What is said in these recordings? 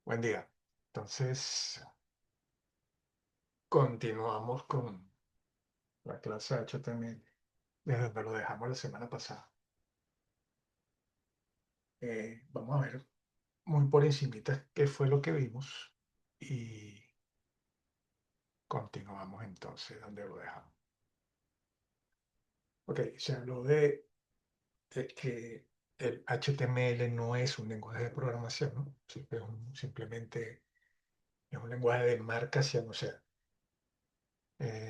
Buen día. Entonces, continuamos con la clase de HTML desde donde lo dejamos la semana pasada. Vamos a ver muy por encimita qué fue lo que vimos y continuamos entonces donde lo dejamos. Ok, se habló de que el HTML no es un lenguaje de programación, ¿no? Simplemente es un lenguaje de marcación, o sea,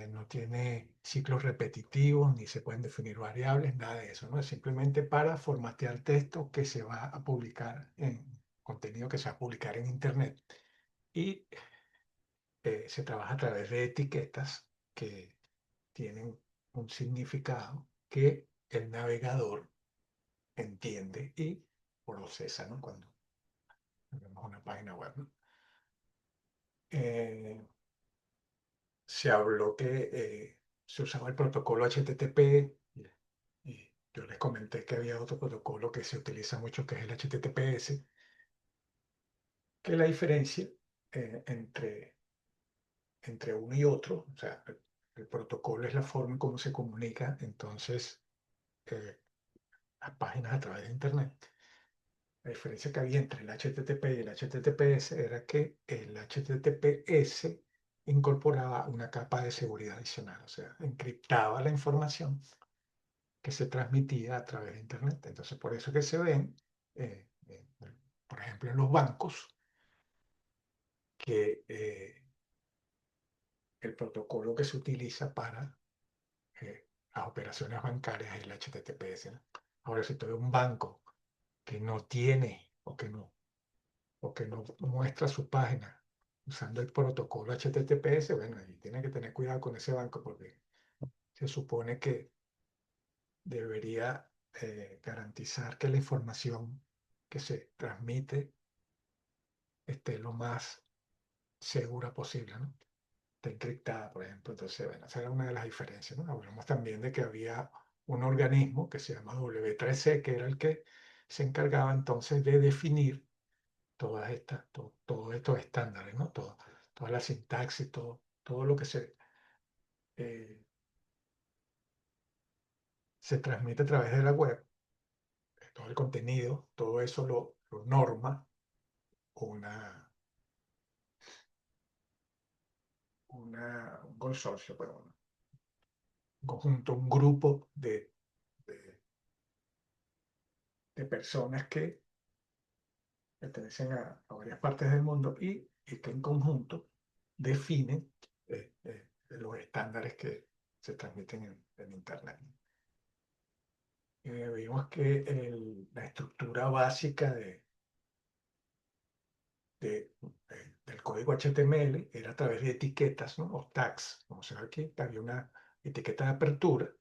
no tiene ciclos repetitivos, ni se pueden definir variables, nada de eso, ¿no? Es simplemente para formatear texto que se va a publicar contenido que se va a publicar en Internet. Y se trabaja a través de etiquetas que tienen un significado que el navegador entiende y procesa, ¿no? Cuando vemos una página web, ¿no? Eh, Se habló que se usaba el protocolo HTTP y yo les comenté que había otro protocolo que se utiliza mucho que es el HTTPS, que la diferencia entre uno y otro, o sea, el protocolo es la forma en cómo se comunica entonces eh, las páginas a través de Internet. La diferencia que había entre el HTTP y el HTTPS era que el HTTPS incorporaba una capa de seguridad adicional, o sea, encriptaba la información que se transmitía a través de Internet. Entonces, por eso que se ven, eh, eh, por ejemplo, en los bancos, que el protocolo que se utiliza para las operaciones bancarias es el HTTPS, ¿no? Ahora, si tú ves un banco que no tiene o que no muestra su página usando el protocolo HTTPS, bueno, ahí tiene que tener cuidado con ese banco porque se supone que debería garantizar que la información que se transmite esté lo más segura posible, ¿no? Está encriptada, por ejemplo. Entonces, bueno, esa era una de las diferencias, ¿no? Hablamos también de que había un organismo que se llama W3C, que era el que se encargaba entonces de definir todos estos estándares, ¿no? Toda la sintaxis, todo lo que eh, se transmite a través de la web, todo el contenido, todo eso lo norma una, un consorcio, bueno, un conjunto, un grupo de- de personas que pertenecen a varias partes del mundo y que en conjunto definen los estándares que se transmiten en Internet. Vimos que la estructura básica del código HTML era a través de etiquetas, ¿no? O tags, como se ve aquí, había una etiqueta de apertura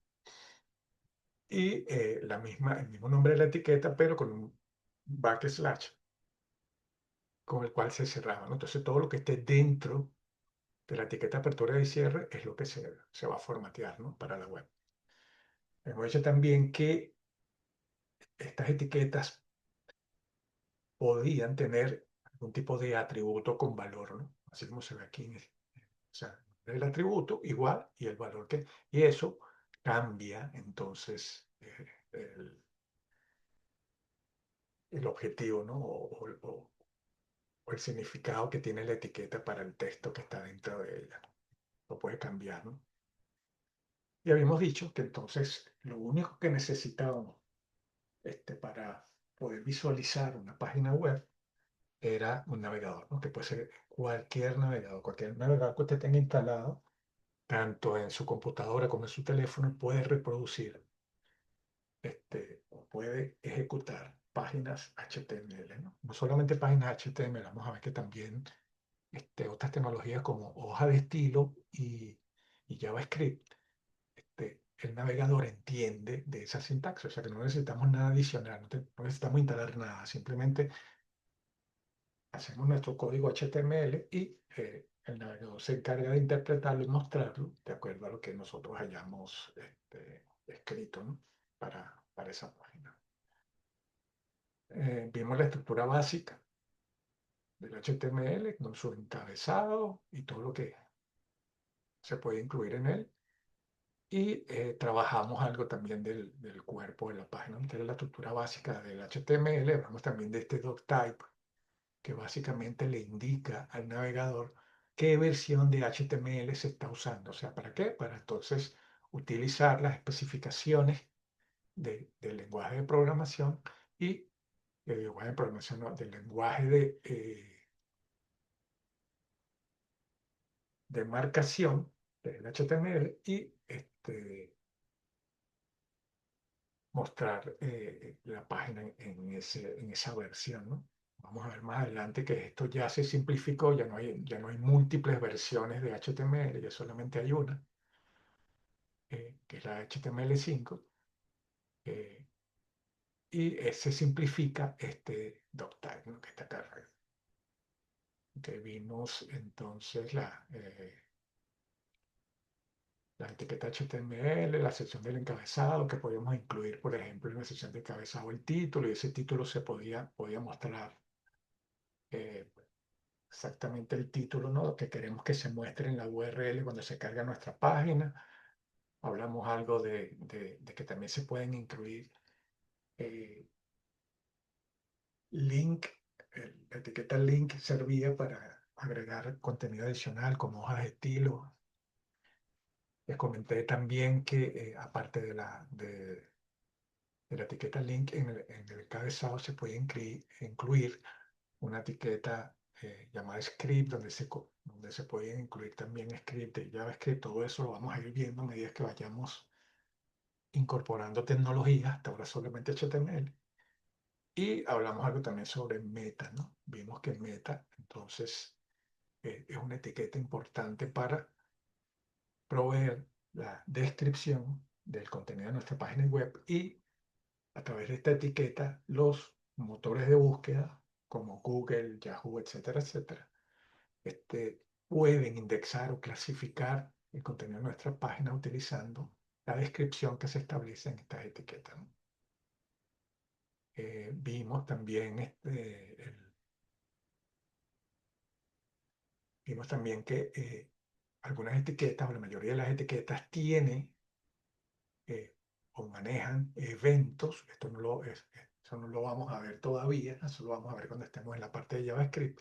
y el mismo nombre de la etiqueta, pero con un backslash con el cual se cerraba, ¿no? Entonces todo lo que esté dentro de la etiqueta de apertura y cierre es lo que se va a formatear, ¿no? Para la web. Hemos dicho también que estas etiquetas podían tener algún tipo de atributo con valor, ¿no? Así como se ve aquí. O sea, el atributo igual y el valor que... Y eso cambia entonces el objetivo, ¿no? O el significado que tiene la etiqueta para el texto que está dentro de ella. Lo puede cambiar, ¿no? Y habíamos dicho que entonces lo único que necesitábamos para poder visualizar una página web era un navegador, ¿no? Que puede ser cualquier navegador que usted tenga instalado, tanto en su computadora como en su teléfono, puede reproducir o puede ejecutar páginas HTML, ¿no? No solamente páginas HTML, vamos a ver que también otras tecnologías como hoja de estilo y JavaScript, el navegador entiende de esa sintaxis, o sea que no necesitamos nada adicional, no necesitamos instalar nada, simplemente hacemos nuestro código HTML y el navegador se encarga de interpretarlo y mostrarlo de acuerdo a lo que nosotros hayamos escrito, ¿no? Para esa página. Vimos la estructura básica del HTML con su encabezado y todo lo que se puede incluir en él. Y trabajamos algo también del cuerpo de la página, que es la estructura básica del HTML. Hablamos también de este doctype, que básicamente le indica al navegador qué versión de HTML se está usando. O sea, ¿para qué? Para entonces utilizar las especificaciones del lenguaje de programación y del lenguaje de programación, no, del lenguaje de marcación del HTML y mostrar la página en esa versión, ¿no? Vamos a ver más adelante que esto ya se simplificó, ya no hay múltiples versiones de HTML, ya solamente hay una, que es la HTML5, eh, y se simplifica este doctype, ¿no? Que está acá arriba. Que vimos entonces la etiqueta HTML, la sección del encabezado, que podíamos incluir, por ejemplo, en la sección de encabezado el título, y ese título podía mostrar eh, exactamente el título, ¿no? Que queremos que se muestre en la URL cuando se carga nuestra página. Hablamos algo de que también se pueden incluir eh, link, la etiqueta link servía para agregar contenido adicional como hojas de estilo. Les comenté también que aparte de la etiqueta link en el encabezado se puede incluir una etiqueta llamada script, donde se pueden incluir también script de JavaScript. Todo eso lo vamos a ir viendo a medida que vayamos incorporando tecnologías, hasta ahora solamente HTML. Y hablamos algo también sobre meta, ¿no? Vimos que meta, entonces, es una etiqueta importante para proveer la descripción del contenido de nuestra página web y a través de esta etiqueta los motores de búsqueda como Google, Yahoo, etcétera, etcétera, pueden indexar o clasificar el contenido de nuestra página utilizando la descripción que se establece en estas etiquetas, ¿no? Vimos también vimos también que algunas etiquetas o la mayoría de las etiquetas tienen eh, o manejan eventos. Eso no lo vamos a ver todavía, eso lo vamos a ver cuando estemos en la parte de JavaScript,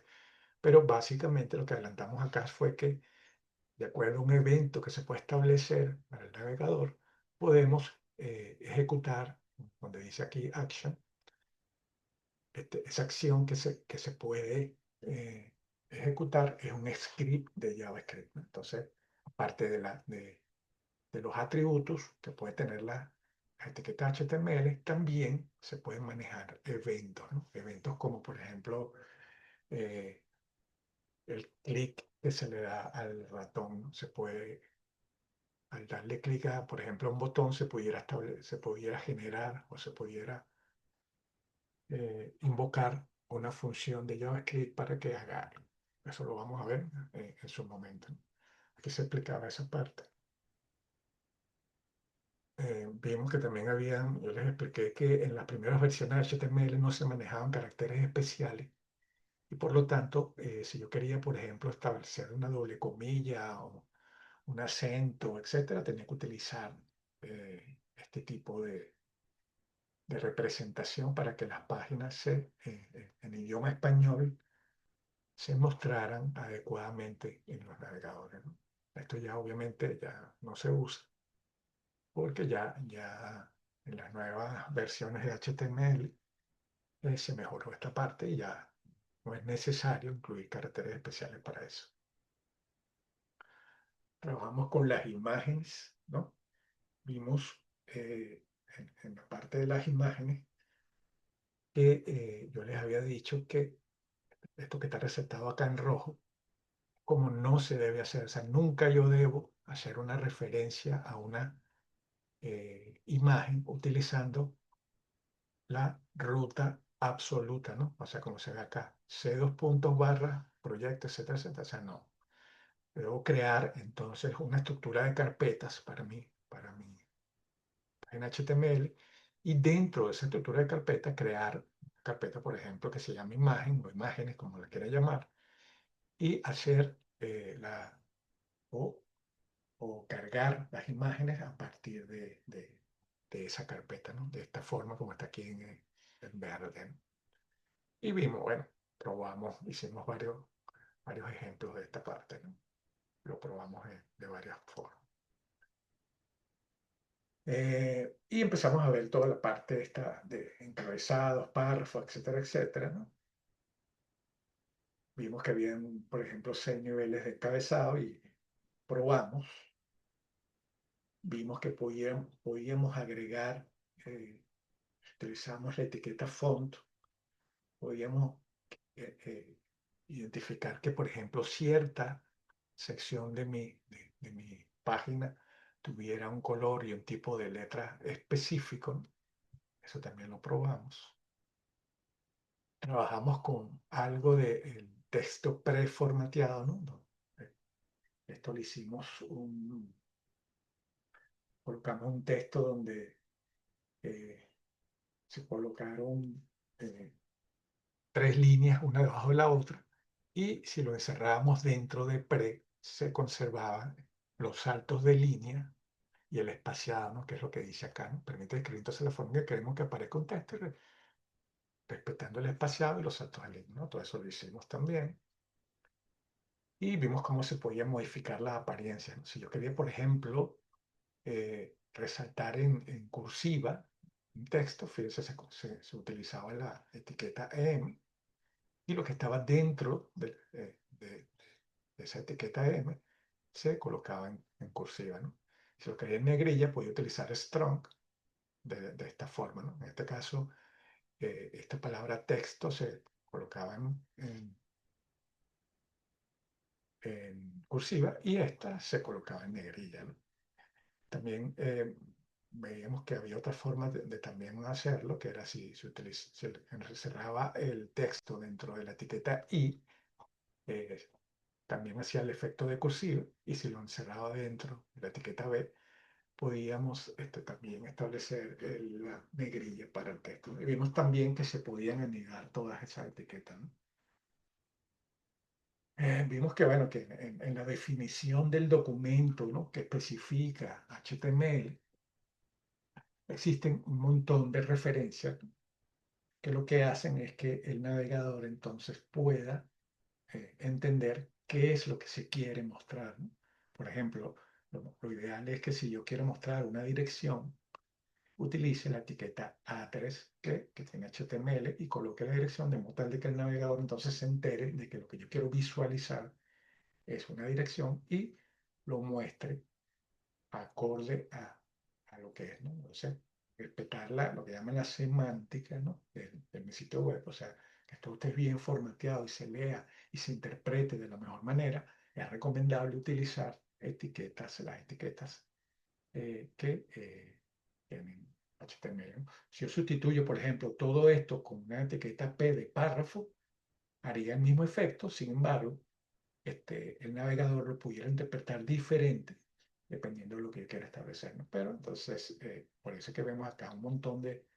pero básicamente lo que adelantamos acá fue que de acuerdo a un evento que se puede establecer para el navegador, podemos ejecutar, donde dice aquí action, esa acción que se puede ejecutar es un script de JavaScript, ¿no? Entonces, aparte de los atributos que puede tener la etiqueta HTML, también se pueden manejar eventos, ¿no? Eventos como, por ejemplo, eh, el clic que se le da al ratón, ¿no? Al darle clic a, por ejemplo, a un botón, se pudiera generar o se pudiera invocar una función de JavaScript para que haga algo. Eso lo vamos a ver en su momento, ¿no? Aquí se explicaba esa parte. Vimos que también yo les expliqué que en las primeras versiones de HTML no se manejaban caracteres especiales y por lo tanto, si yo quería, por ejemplo, establecer una doble comilla o un acento, etcétera, tenía que utilizar este tipo de representación para que las páginas en idioma español se mostraran adecuadamente en los navegadores, ¿no? Esto ya obviamente ya no se usa porque ya en las nuevas versiones de HTML se mejoró esta parte y ya no es necesario incluir caracteres especiales para eso. Trabajamos con las imágenes, ¿no? Vimos en la parte de las imágenes que yo les había dicho que esto que está resaltado acá en rojo, como no se debe hacer, o sea, nunca yo debo hacer una referencia a una imagen utilizando la ruta absoluta, ¿no? O sea, como se ve acá, C dos puntos barra, proyecto, etcétera, etcétera. O sea, no. Debo crear entonces una estructura de carpetas para mi página HTML y dentro de esa estructura de carpetas crear carpeta, por ejemplo, que se llama imagen o imágenes, como la quiera llamar, y hacer o, o cargar las imágenes a partir de esa carpeta, ¿no? De esta forma como está aquí en verde, ¿no? Y vimos, bueno, probamos, hicimos varios ejemplos de esta parte, ¿no? Lo probamos de varias formas. Y empezamos a ver toda la parte esta de encabezados, párrafos, etcétera, etcétera, ¿no? Vimos que habían, por ejemplo, 6 niveles de encabezado y probamos. Vimos que podíamos agregar, eh, utilizamos la etiqueta font, podíamos identificar que, por ejemplo, cierta sección de mi página tuviera un color y un tipo de letra específico, ¿no? Eso también lo probamos. Trabajamos con algo de texto preformateado, ¿no? No, esto lo hicimos, colocamos un texto donde eh, se colocaron eh, 3 líneas una debajo de la otra y si lo encerrábamos dentro de pre, se conservaban los saltos de línea y el espaciado, ¿no? Que es lo que dice acá, ¿no? Permite escribir entonces la forma que queremos que aparezca un texto, respetando el espaciado y los saltos de línea, ¿no? Todo eso lo hicimos también. Y vimos cómo se podía modificar las apariencias, ¿no? Si yo quería, por ejemplo, resaltar en cursiva un texto, fíjense, se utilizaba la etiqueta M y lo que estaba dentro de esa etiqueta M se colocaba en cursiva, ¿no? Si lo quería en negrilla, podía utilizar strong de esta forma, ¿no? En este caso, esta palabra texto se colocaba en cursiva y esta se colocaba en negrilla, ¿no? También veíamos que había otras formas de también hacerlo, que era si se cerraba el texto dentro de la etiqueta I, eh, también hacía el efecto de cursiva, y si lo encerraba dentro de la etiqueta B, podíamos también establecer la negrilla para el texto. Y vimos también que se podían anidar todas esas etiquetas, ¿no? Vimos que, bueno, que en la definición del documento, ¿no? Que especifica HTML, existen un montón de referencias que lo que hacen es que el navegador entonces pueda entender qué es lo que se quiere mostrar, ¿no? Por ejemplo, lo ideal es que si yo quiero mostrar una dirección, utilice la etiqueta address que tiene HTML y coloque la dirección de modo tal de que el navegador entonces se entere de que lo que yo quiero visualizar es una dirección y lo muestre acorde a lo que es, ¿no? O sea, respetar lo que llaman la semántica, ¿no? De mi sitio web, o sea, que esto esté bien formateado y se lea y se interprete de la mejor manera, es recomendable utilizar las etiquetas que tienen HTML, ¿no? Si yo sustituyo, por ejemplo, todo esto con una etiqueta P de párrafo, haría el mismo efecto, sin embargo, el navegador lo pudiera interpretar diferente dependiendo de lo que yo quiera establecer, ¿no? Pero entonces, por eso es que vemos acá un montón de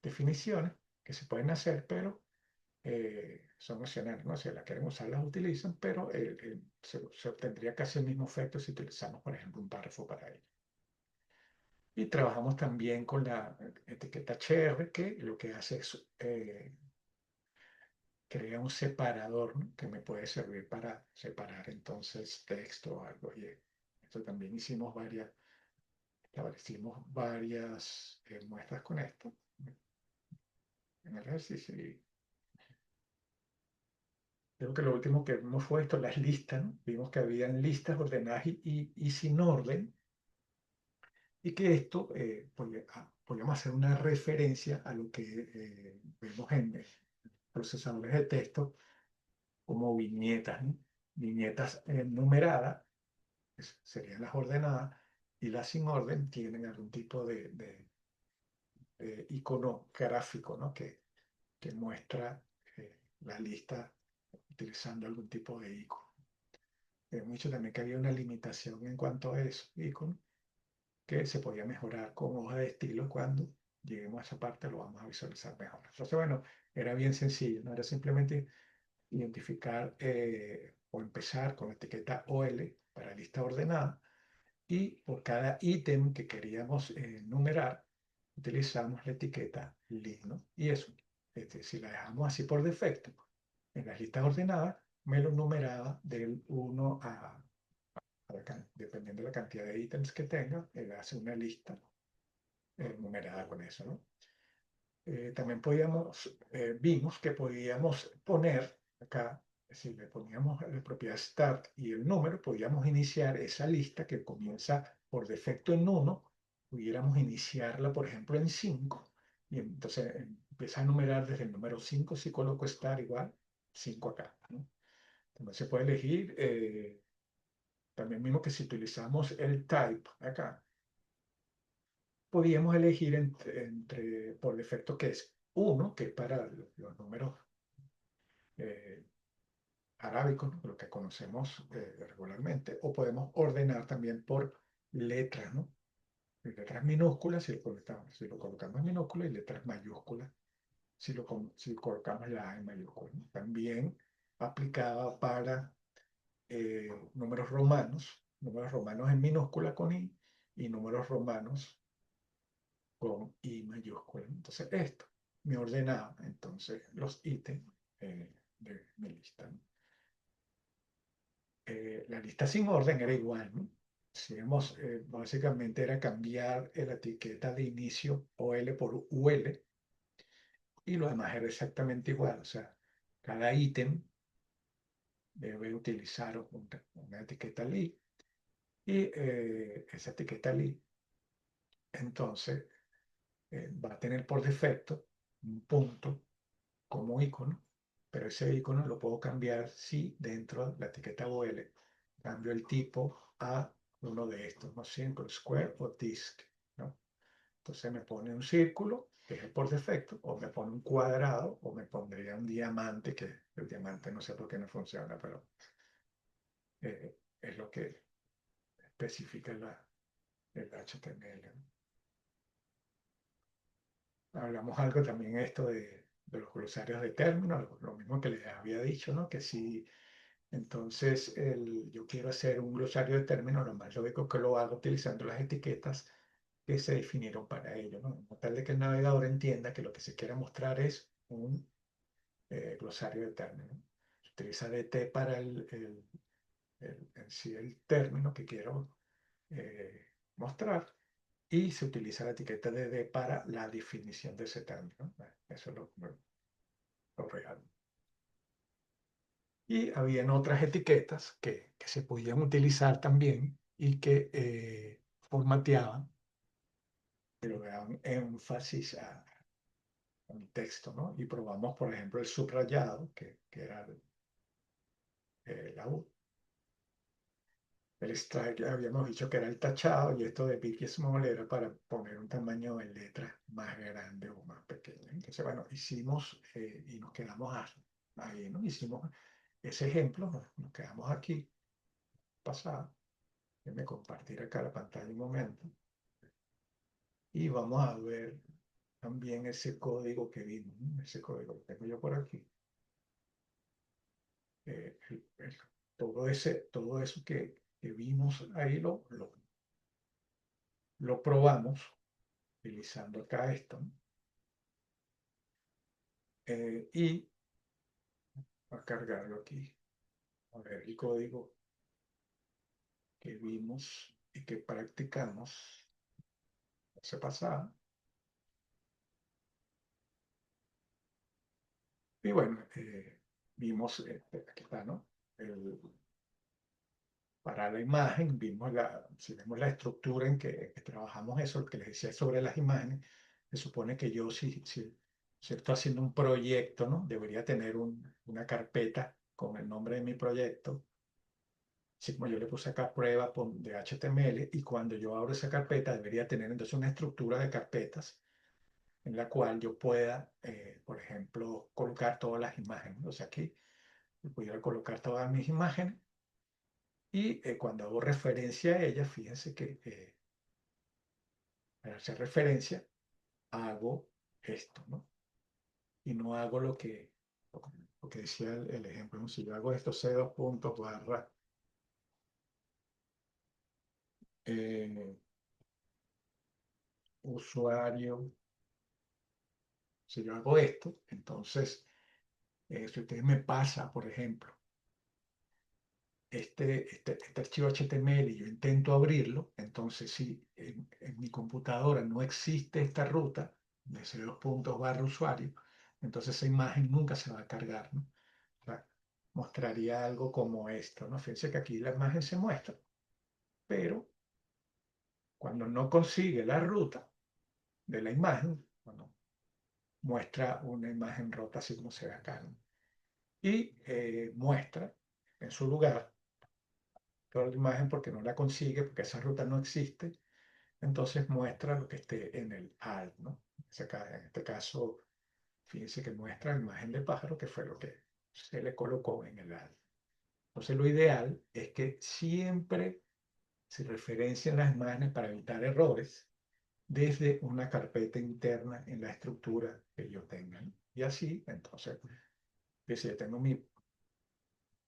definiciones que se pueden hacer, pero son opcionales, ¿no? Si las quieren usar, las utilizan, pero se obtendría casi el mismo efecto si utilizamos, por ejemplo, un párrafo para ello. Y trabajamos también con la etiqueta HR, que lo que hace es crea un separador, ¿no? Que me puede servir para separar entonces texto o algo. Y esto también establecimos varias muestras con esto en el ejercicio. Y creo que lo último que vimos fue esto, las listas, ¿no? Vimos que habían listas ordenadas y sin orden, y que esto podíamos hacer una referencia a lo que vemos en procesadores de texto como viñetas, ¿no? Viñetas numeradas serían las ordenadas, y las sin orden tienen algún tipo de icono gráfico, ¿no? Que muestra la lista utilizando algún tipo de icono. Hemos dicho también que había una limitación en cuanto a eso, icono, que se podía mejorar con hoja de estilo cuando lleguemos a esa parte lo vamos a visualizar mejor. Entonces, bueno, era bien sencillo, ¿no? Era simplemente identificar o empezar con la etiqueta OL para lista ordenada y por cada ítem que queríamos numerar, utilizamos la etiqueta li, ¿no? Y eso, si la dejamos así por defecto, en las listas ordenadas, me lo numeraba del 1 dependiendo de la cantidad de ítems que tenga, él hace una lista numerada con eso, ¿no? También vimos que podíamos poner acá, si le poníamos la propiedad start y el número, podíamos iniciar esa lista que comienza por defecto en 1, pudiéramos iniciarla, por ejemplo, en 5, y entonces empieza a numerar desde el número 5, si coloco start igual, 5 acá, ¿no? También se puede elegir, también mismo que si utilizamos el type acá, podíamos elegir por defecto que es 1, que es para los números eh, arábicos, ¿no? Lo que conocemos regularmente, o podemos ordenar también por letras, ¿no? Letras minúsculas si lo colocamos en minúscula y letras mayúsculas si colocamos la A en mayúscula, ¿no? También aplicaba para números romanos en minúscula con I y números romanos con I mayúscula. Entonces, esto me ordenaba entonces los ítems de mi lista, ¿no? La lista sin orden era igual, ¿no? Básicamente era cambiar la etiqueta de inicio OL por UL y lo demás era exactamente igual. O sea, cada ítem debe utilizar una etiqueta li y esa etiqueta li entonces va a tener por defecto un punto como icono, pero ese icono lo puedo cambiar si dentro de la etiqueta OL cambio el tipo a uno de estos, ¿no? Circle, square o disk, ¿no? Entonces me pone un círculo, que es el por defecto, o me pone un cuadrado, o me pondría un diamante, que el diamante no sé por qué no funciona, pero es lo que especifica el HTML, ¿no? Hablamos algo también esto de los glosarios de términos, lo mismo que les había dicho, ¿no? Que si entonces yo quiero hacer un glosario de términos, lo más lógico que lo hago utilizando las etiquetas que se definieron para ello, ¿no? Como tal de que el navegador entienda que lo que se quiere mostrar es un glosario de términos. Se utiliza DT para en sí el término que quiero mostrar y se utiliza la etiqueta de D para la definición de ese término. Eso es lo real. Y habían otras etiquetas que se podían utilizar también y que formateaban, pero daban énfasis al texto, ¿no? Y probamos, por ejemplo, el subrayado, que era la U. El strike habíamos dicho que era el tachado y esto de big y small era para poner un tamaño de letra más grande o más pequeño. Entonces, bueno, hicimos y nos quedamos ahí, ¿no? Hicimos ese ejemplo, nos quedamos aquí, pasado. Déjenme compartir acá la pantalla un momento. Y vamos a ver también ese código que vimos, ¿no? Ese código que tengo yo por aquí. Eh, el- el- todo eso que vimos ahí lo probamos utilizando acá esto, ¿no? Y a cargarlo aquí. A ver el código que vimos y que practicamos hace pasada. Y bueno, vimos, aquí está, ¿no? Para la imagen, si vemos la estructura en que trabajamos eso, lo que les decía sobre las imágenes, se supone que yo, si estoy haciendo un proyecto, ¿no? Debería tener una carpeta con el nombre de mi proyecto. Así como yo le puse acá prueba de HTML, y cuando yo abro esa carpeta, debería tener entonces una estructura de carpetas en la cual yo pueda, por ejemplo, colocar todas las imágenes. O sea, aquí yo pudiera colocar todas mis imágenes y cuando hago referencia a ellas, fíjense que al hacer referencia, hago esto, ¿no? Y no hago lo que decía el ejemplo, ¿no? Si yo hago esto, C dos puntos barra eh, usuario, si yo hago esto, entonces, si usted me pasa, por ejemplo, este archivo HTML y yo intento abrirlo, entonces si en mi computadora no existe esta ruta de ese dos puntos barra usuario, entonces esa imagen nunca se va a cargar, ¿no? O sea, mostraría algo como esto, ¿no? Fíjense que aquí la imagen se muestra, pero cuando no consigue la ruta de la imagen, bueno, muestra una imagen rota así como se ve acá, ¿no? Y muestra en su lugar toda la imagen porque no la consigue, porque esa ruta no existe, entonces muestra lo que esté en el alt, ¿no? En este caso, fíjense que muestra la imagen del pájaro, que fue lo que se le colocó en el alt. Entonces, lo ideal es que siempre se referencien las imágenes para evitar errores desde una carpeta interna en la estructura que yo tenga, ¿no? Y así, entonces, si yo tengo mi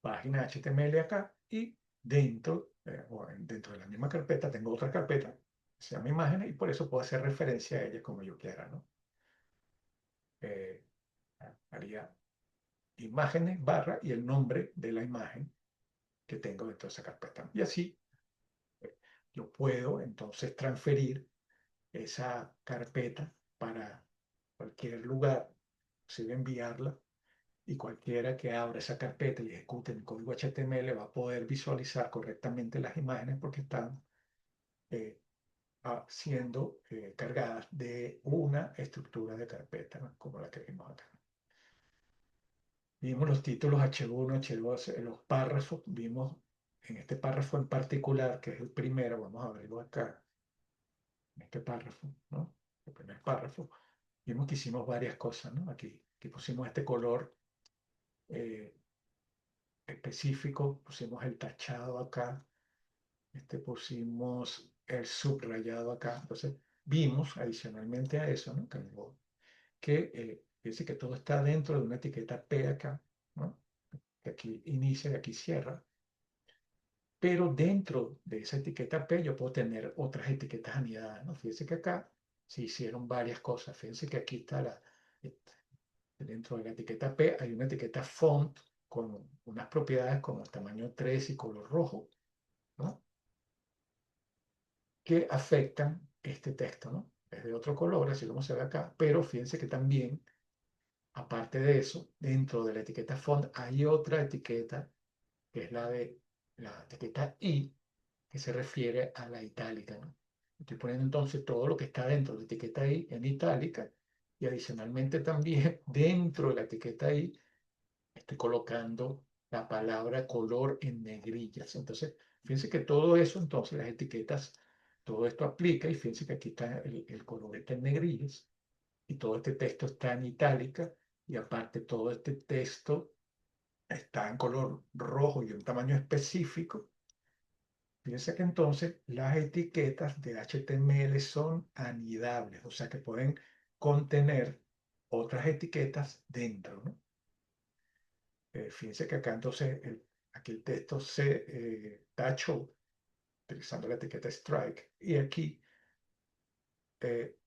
página HTML acá y dentro de la misma carpeta tengo otra carpeta que se llama imágenes y por eso puedo hacer referencia a ella como yo quiera, ¿no? Eh, haría imágenes barra y el nombre de la imagen que tengo dentro de esa carpeta. Y así eh, yo puedo entonces transferir esa carpeta para cualquier lugar, si enviarla y cualquiera que abra esa carpeta y ejecute el código HTML va a poder visualizar correctamente las imágenes porque están eh, siendo cargadas de una estructura de carpeta, ¿no? Como la que vimos acá. Vimos los títulos H1, H2, los párrafos, vimos en este párrafo en particular, que es el primero, vamos a verlo acá, en este párrafo, ¿no? El primer párrafo, vimos que hicimos varias cosas, ¿no? Aquí pusimos este color eh, específico, pusimos el tachado acá, pusimos el subrayado acá. Entonces, vimos adicionalmente a eso, ¿no? Fíjense que todo está dentro de una etiqueta P acá, ¿no? Que aquí inicia y aquí cierra. Pero dentro de esa etiqueta P yo puedo tener otras etiquetas anidadas, ¿no? Fíjense que acá se hicieron varias cosas. Fíjense que aquí está dentro de la etiqueta P hay una etiqueta font con unas propiedades como tamaño 3 y color rojo, ¿no? Que afectan este texto, ¿no? Es de otro color, así como se ve acá, pero fíjense que también, aparte de eso, dentro de la etiqueta font hay otra etiqueta, que es la de la etiqueta I, que se refiere a la itálica, ¿no? Estoy poniendo entonces todo lo que está dentro de la etiqueta I en itálica y adicionalmente también dentro de la etiqueta I estoy colocando la palabra color en negrillas. Entonces, fíjense que todo eso, entonces las etiquetas, todo esto aplica y fíjense que aquí está el color está en negrillas y todo este texto está en itálica y aparte todo este texto está en color rojo y un tamaño específico. Fíjense que entonces las etiquetas de HTML son anidables, o sea que pueden contener otras etiquetas dentro, ¿no? Fíjense que acá entonces aquí el texto se tachó utilizando la etiqueta strike y aquí eh,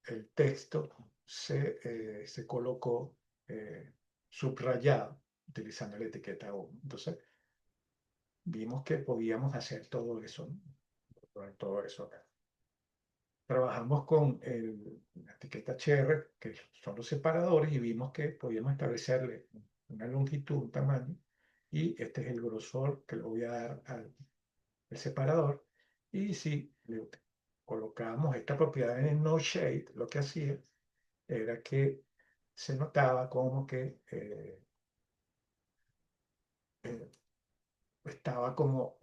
el texto se colocó subrayado utilizando la etiqueta 1. Entonces vimos que podíamos hacer todo eso, ¿no? Todo eso acá. Trabajamos con la etiqueta HR, que son los separadores, y vimos que podíamos establecerle una longitud, un tamaño, y este es el grosor que le voy a dar al el separador. Y si le colocábamos esta propiedad en el no shade, lo que hacía era que se notaba como que eh, estaba como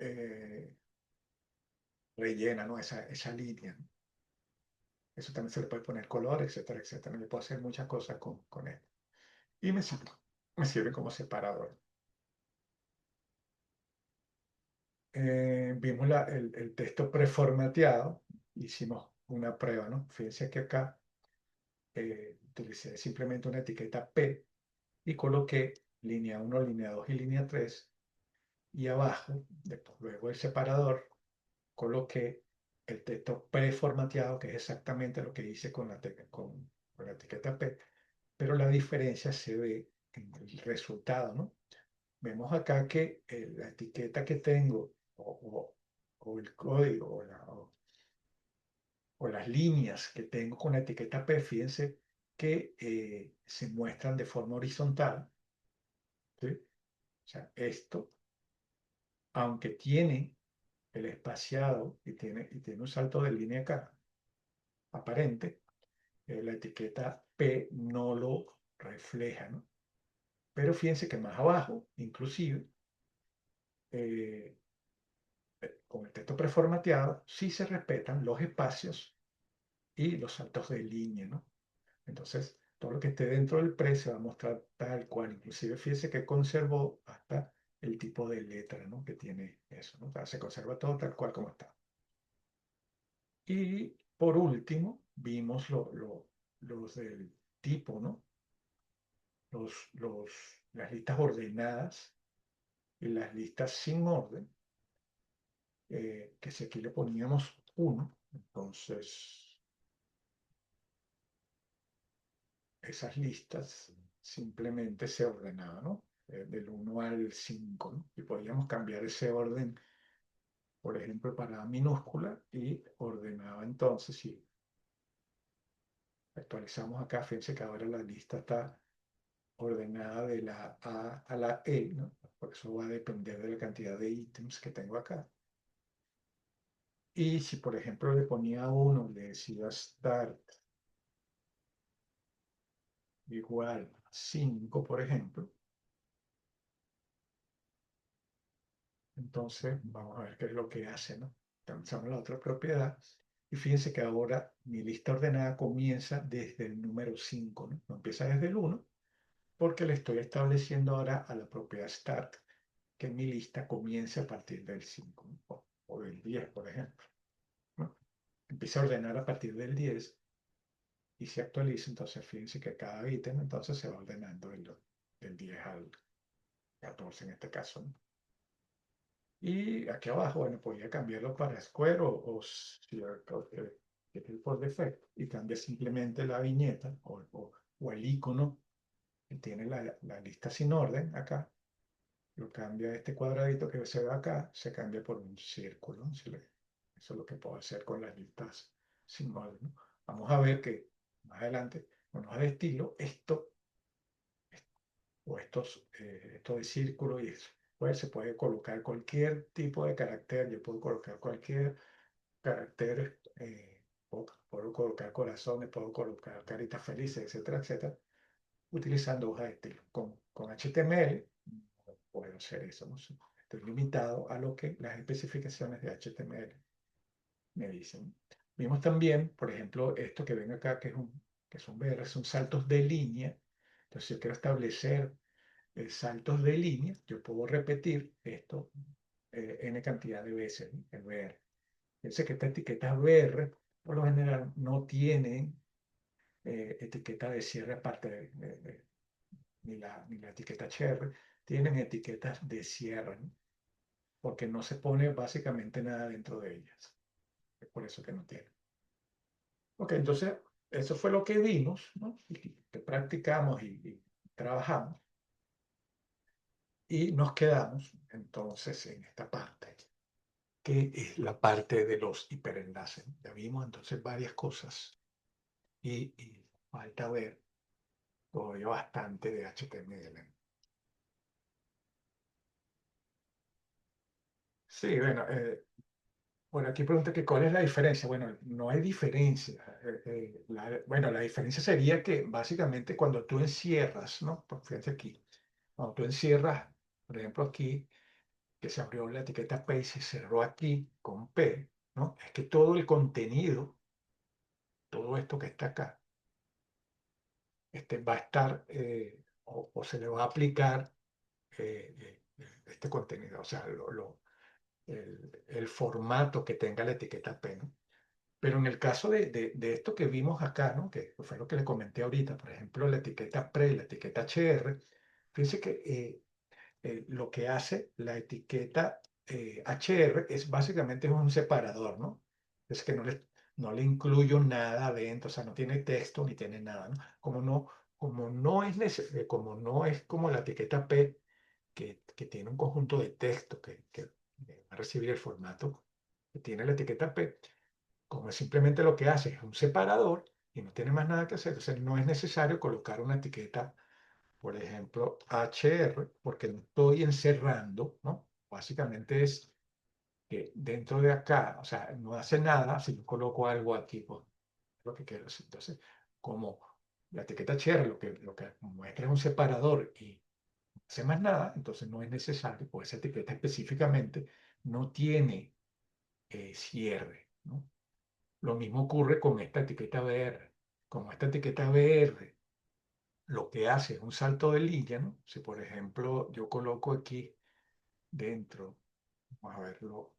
rellena, ¿no? Esa línea, ¿no? Eso también se le puede poner color, etcétera, etcétera. Le puedo hacer muchas cosas con esto. Y me sirve como separador. Vimos el texto preformateado, hicimos una prueba, ¿no? Fíjense que acá utilicé simplemente una etiqueta P y coloqué línea 1, línea 2 y línea 3. Y abajo, luego el separador, coloqué el texto preformateado, que es exactamente lo que hice con la etiqueta P, pero la diferencia se ve en el resultado, ¿no? Vemos acá que la etiqueta que tengo o el código o las líneas que tengo con la etiqueta P, fíjense que se muestran de forma horizontal, ¿sí? O sea, esto, aunque tiene el espaciado y tiene un salto de línea acá, aparente, la etiqueta P no lo refleja, ¿no? Pero fíjense que más abajo, inclusive, eh, con el texto preformateado, sí se respetan los espacios y los saltos de línea, ¿no? Entonces, todo lo que esté dentro del pre se va a mostrar tal cual. Inclusive, fíjense que conservó hasta el tipo de letra, ¿no? Que tiene eso, ¿no? O sea, se conserva todo tal cual como está. Y por último, vimos los del tipo, ¿no? Las listas ordenadas y las listas sin orden, que si aquí le poníamos uno, entonces esas listas simplemente se ordenaban, ¿no? Del 1 al 5, ¿no? Y podíamos cambiar ese orden, por ejemplo, para minúscula y ordenaba entonces, si actualizamos acá, fíjense que ahora la lista está ordenada de la A a la E, ¿no? Por eso va a depender de la cantidad de ítems que tengo acá. Y si, por ejemplo, le ponía uno, le decía start igual 5, por ejemplo, entonces vamos a ver qué es lo que hace, ¿no? Usamos la otra propiedad. Y fíjense que ahora mi lista ordenada comienza desde el número 5, ¿no? No empieza desde el 1, porque le estoy estableciendo ahora a la propiedad start que mi lista comience a partir del 5, ¿no? O del 10, por ejemplo, ¿no? Empieza a ordenar a partir del 10 y se actualiza, entonces fíjense que cada ítem entonces se va ordenando del 10 al 14 en este caso, ¿no? Y aquí abajo, bueno, podría cambiarlo para Square o si que es por defecto y cambia simplemente la viñeta o el icono que tiene la lista sin orden acá, lo cambia este cuadradito que se ve acá, se cambia por un círculo, ¿no? Eso es lo que puedo hacer con las listas sin orden, ¿no? Vamos a ver que más adelante, con hoja de estilo, esto de círculo y eso. Pues se puede colocar cualquier tipo de carácter, yo puedo colocar cualquier carácter, puedo colocar corazones, puedo colocar caritas felices, etcétera, etcétera, utilizando hoja de estilo. Con HTML no puedo hacer eso, ¿no? Estoy limitado a lo que las especificaciones de HTML me dicen. Vimos también, por ejemplo, esto que ven acá, que son BR, son saltos de línea. Entonces, yo quiero establecer saltos de línea, yo puedo repetir esto n cantidad de veces, ¿no? El BR. Fíjense que estas etiquetas BR, por lo general, no tienen etiqueta de cierre aparte ni la etiqueta HR, tienen etiquetas de cierre, ¿no? Porque no se pone básicamente nada dentro de ellas. Es por eso que no tienen. Ok, entonces, eso fue lo que vimos, ¿no? Y que practicamos y trabajamos. Y nos quedamos entonces en esta parte, que es la parte de los hiperenlaces. Ya vimos entonces varias cosas y falta ver todavía bastante de HTML. Sí, bueno, por aquí pregunta que cuál es la diferencia. Bueno, no hay diferencia. Bueno, la diferencia sería que básicamente cuando tú encierras, ¿no? Fíjate aquí, cuando tú encierras, por ejemplo aquí, que se abrió la etiqueta P y se cerró aquí con P, ¿no? Es que todo el contenido, todo esto que está acá, va a estar o se le va a aplicar este contenido, o sea, el formato que tenga la etiqueta P, ¿no? Pero en el caso de esto que vimos acá, ¿no? Que fue lo que le comenté ahorita, por ejemplo, la etiqueta PRE, la etiqueta HR, fíjense que lo que hace la etiqueta HR es básicamente un separador, ¿no? Es que no le incluyo nada adentro, o sea, no tiene texto ni tiene nada, ¿no? Como no es como la etiqueta P, que tiene un conjunto de texto que va a recibir el formato que tiene la etiqueta P, como es simplemente lo que hace es un separador y no tiene más nada que hacer, entonces no es necesario colocar una etiqueta, por ejemplo, HR, porque no estoy encerrando, ¿no? Básicamente es que dentro de acá, o sea, no hace nada si yo coloco algo aquí, pues, lo que quiero decir. Entonces, como la etiqueta HR lo que muestra es un separador y no hace más nada, entonces no es necesario, pues esa etiqueta específicamente no tiene cierre, ¿no? Lo mismo ocurre con esta etiqueta BR. Como esta etiqueta BR lo que hace es un salto de línea, ¿no? Si por ejemplo yo coloco aquí dentro, vamos a verlo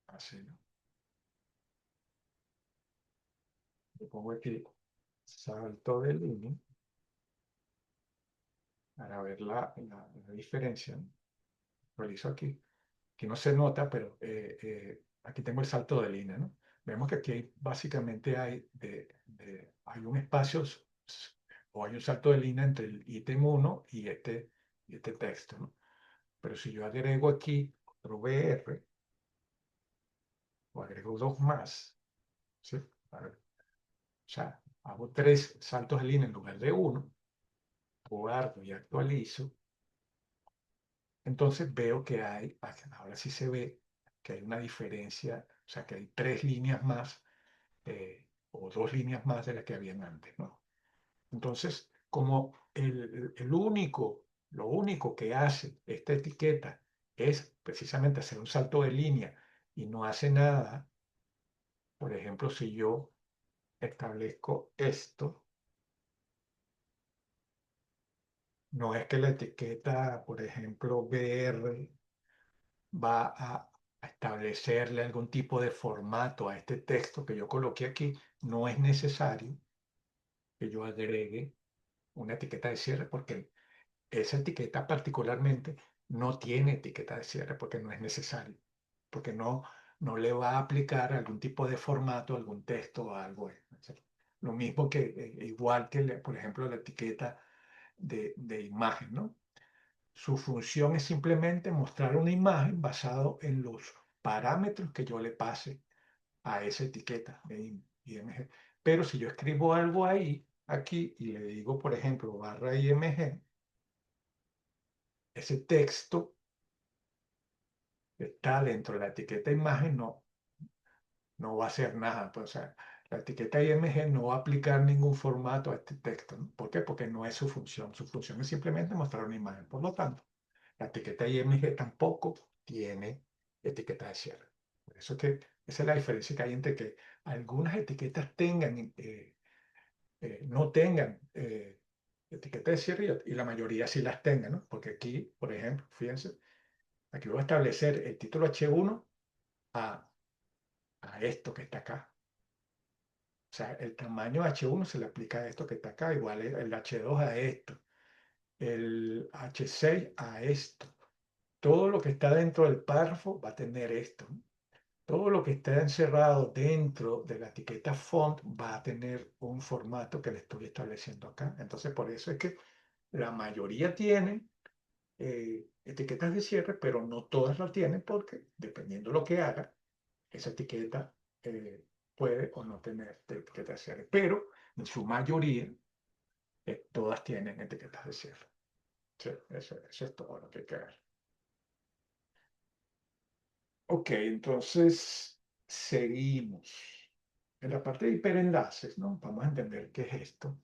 así, ¿no? Yo pongo aquí salto de línea para ver la diferencia, ¿no? Realizo aquí. Aquí no se nota, pero aquí tengo el salto de línea, ¿no? Vemos que aquí básicamente hay un espacio o hay un salto de línea entre el ítem uno y este texto, ¿no? Pero si yo agrego aquí otro BR o agrego dos más, ¿sí? A ver, o sea, hago tres saltos de línea en lugar de uno, guardo y actualizo, entonces veo que ahora sí se ve que hay una diferencia, o sea, que hay tres líneas más o dos líneas más de las que habían antes, ¿no? Entonces, como lo único que hace esta etiqueta es precisamente hacer un salto de línea y no hace nada, por ejemplo, si yo establezco esto, no es que la etiqueta, por ejemplo, BR va a establecerle algún tipo de formato a este texto que yo coloqué aquí, no es necesario que yo agregue una etiqueta de cierre porque esa etiqueta particularmente no tiene etiqueta de cierre porque no es necesario, porque no le va a aplicar algún tipo de formato, algún texto o algo. Lo mismo que, igual que, por ejemplo, la etiqueta de imagen, ¿no? Su función es simplemente mostrar una imagen basado en los parámetros que yo le pase a esa etiqueta de IMG. Pero si yo escribo algo ahí, aquí, y le digo, por ejemplo, barra IMG, ese texto que está dentro de la etiqueta imagen no va a hacer nada. Pues, o sea, la etiqueta IMG no va a aplicar ningún formato a este texto, ¿no? ¿Por qué? Porque no es su función. Su función es simplemente mostrar una imagen. Por lo tanto, la etiqueta IMG tampoco tiene etiqueta de cierre. Por eso es que esa es la diferencia que hay entre que algunas etiquetas no tengan etiqueta de cierre y la mayoría sí las tengan, ¿no? Porque aquí, por ejemplo, fíjense, aquí voy a establecer el título H1 a, a esto que está acá. O sea, el tamaño H1 se le aplica a esto que está acá, igual el H2 a esto, el H6 a esto. Todo lo que está dentro del párrafo va a tener esto, ¿no? Todo lo que está encerrado dentro de la etiqueta font va a tener un formato que le estoy estableciendo acá. Entonces, por eso es que la mayoría tienen etiquetas de cierre, pero no todas las tienen porque, dependiendo de lo que haga, esa etiqueta puede o no tener etiqueta de cierre. Pero, en su mayoría, todas tienen etiquetas de cierre. Sí, eso es todo lo que hay que ver. Ok, entonces seguimos. En la parte de hiperenlaces, ¿no? Vamos a entender qué es esto.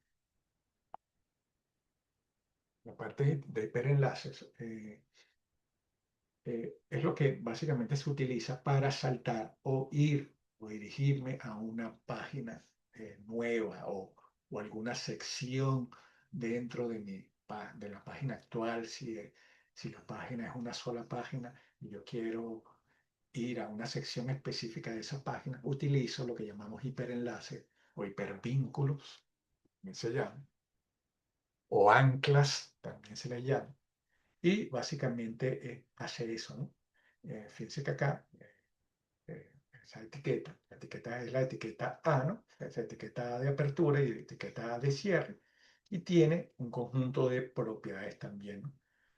La parte de hiperenlaces es lo que básicamente se utiliza para saltar o ir o dirigirme a una página nueva o alguna sección dentro de la página actual. Si la página es una sola página y yo quiero ir a una sección específica de esa página, utilizo lo que llamamos hiperenlaces o hipervínculos, también se llama, o anclas, también se le llama. Y básicamente hace eso, ¿no? Fíjense que acá esa etiqueta, la etiqueta es la etiqueta A, ¿no? Esa etiqueta A de apertura y la etiqueta A de cierre, y tiene un conjunto de propiedades también, ¿no?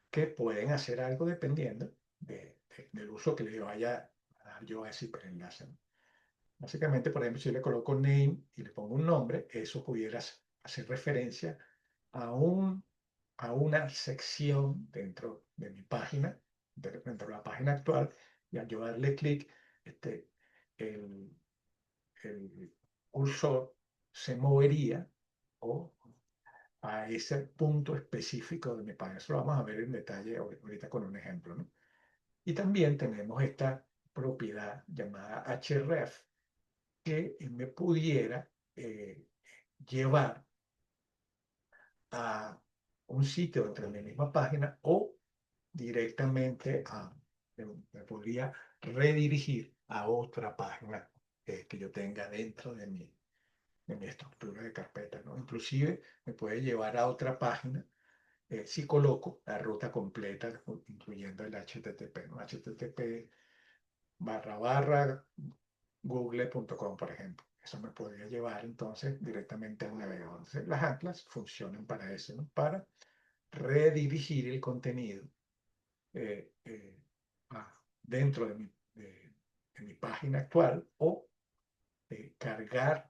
Que pueden hacer algo dependiendo del uso que le vaya a dar yo a ese hiperenlace, ¿no? Básicamente, por ejemplo, si le coloco name y le pongo un nombre, eso pudiera hacer referencia a, un, a una sección dentro de mi página, dentro de la página actual, y al yo darle clic, este, el, el cursor se movería o a ese punto específico de mi página. Eso lo vamos a ver en detalle ahorita con un ejemplo, ¿no? Y también tenemos esta propiedad llamada href que me pudiera llevar a un sitio dentro de mi misma página o directamente me podría redirigir a otra página que yo tenga dentro de mi estructura de carpeta, ¿no? Inclusive me puede llevar a otra página si coloco la ruta completa, incluyendo el HTTP, ¿no? HTTP barra barra google.com, por ejemplo. Eso me podría llevar entonces directamente al navegador. Entonces, las anclas funcionan para eso, ¿no? Para redirigir el contenido eh, eh, dentro de mi página actual o cargar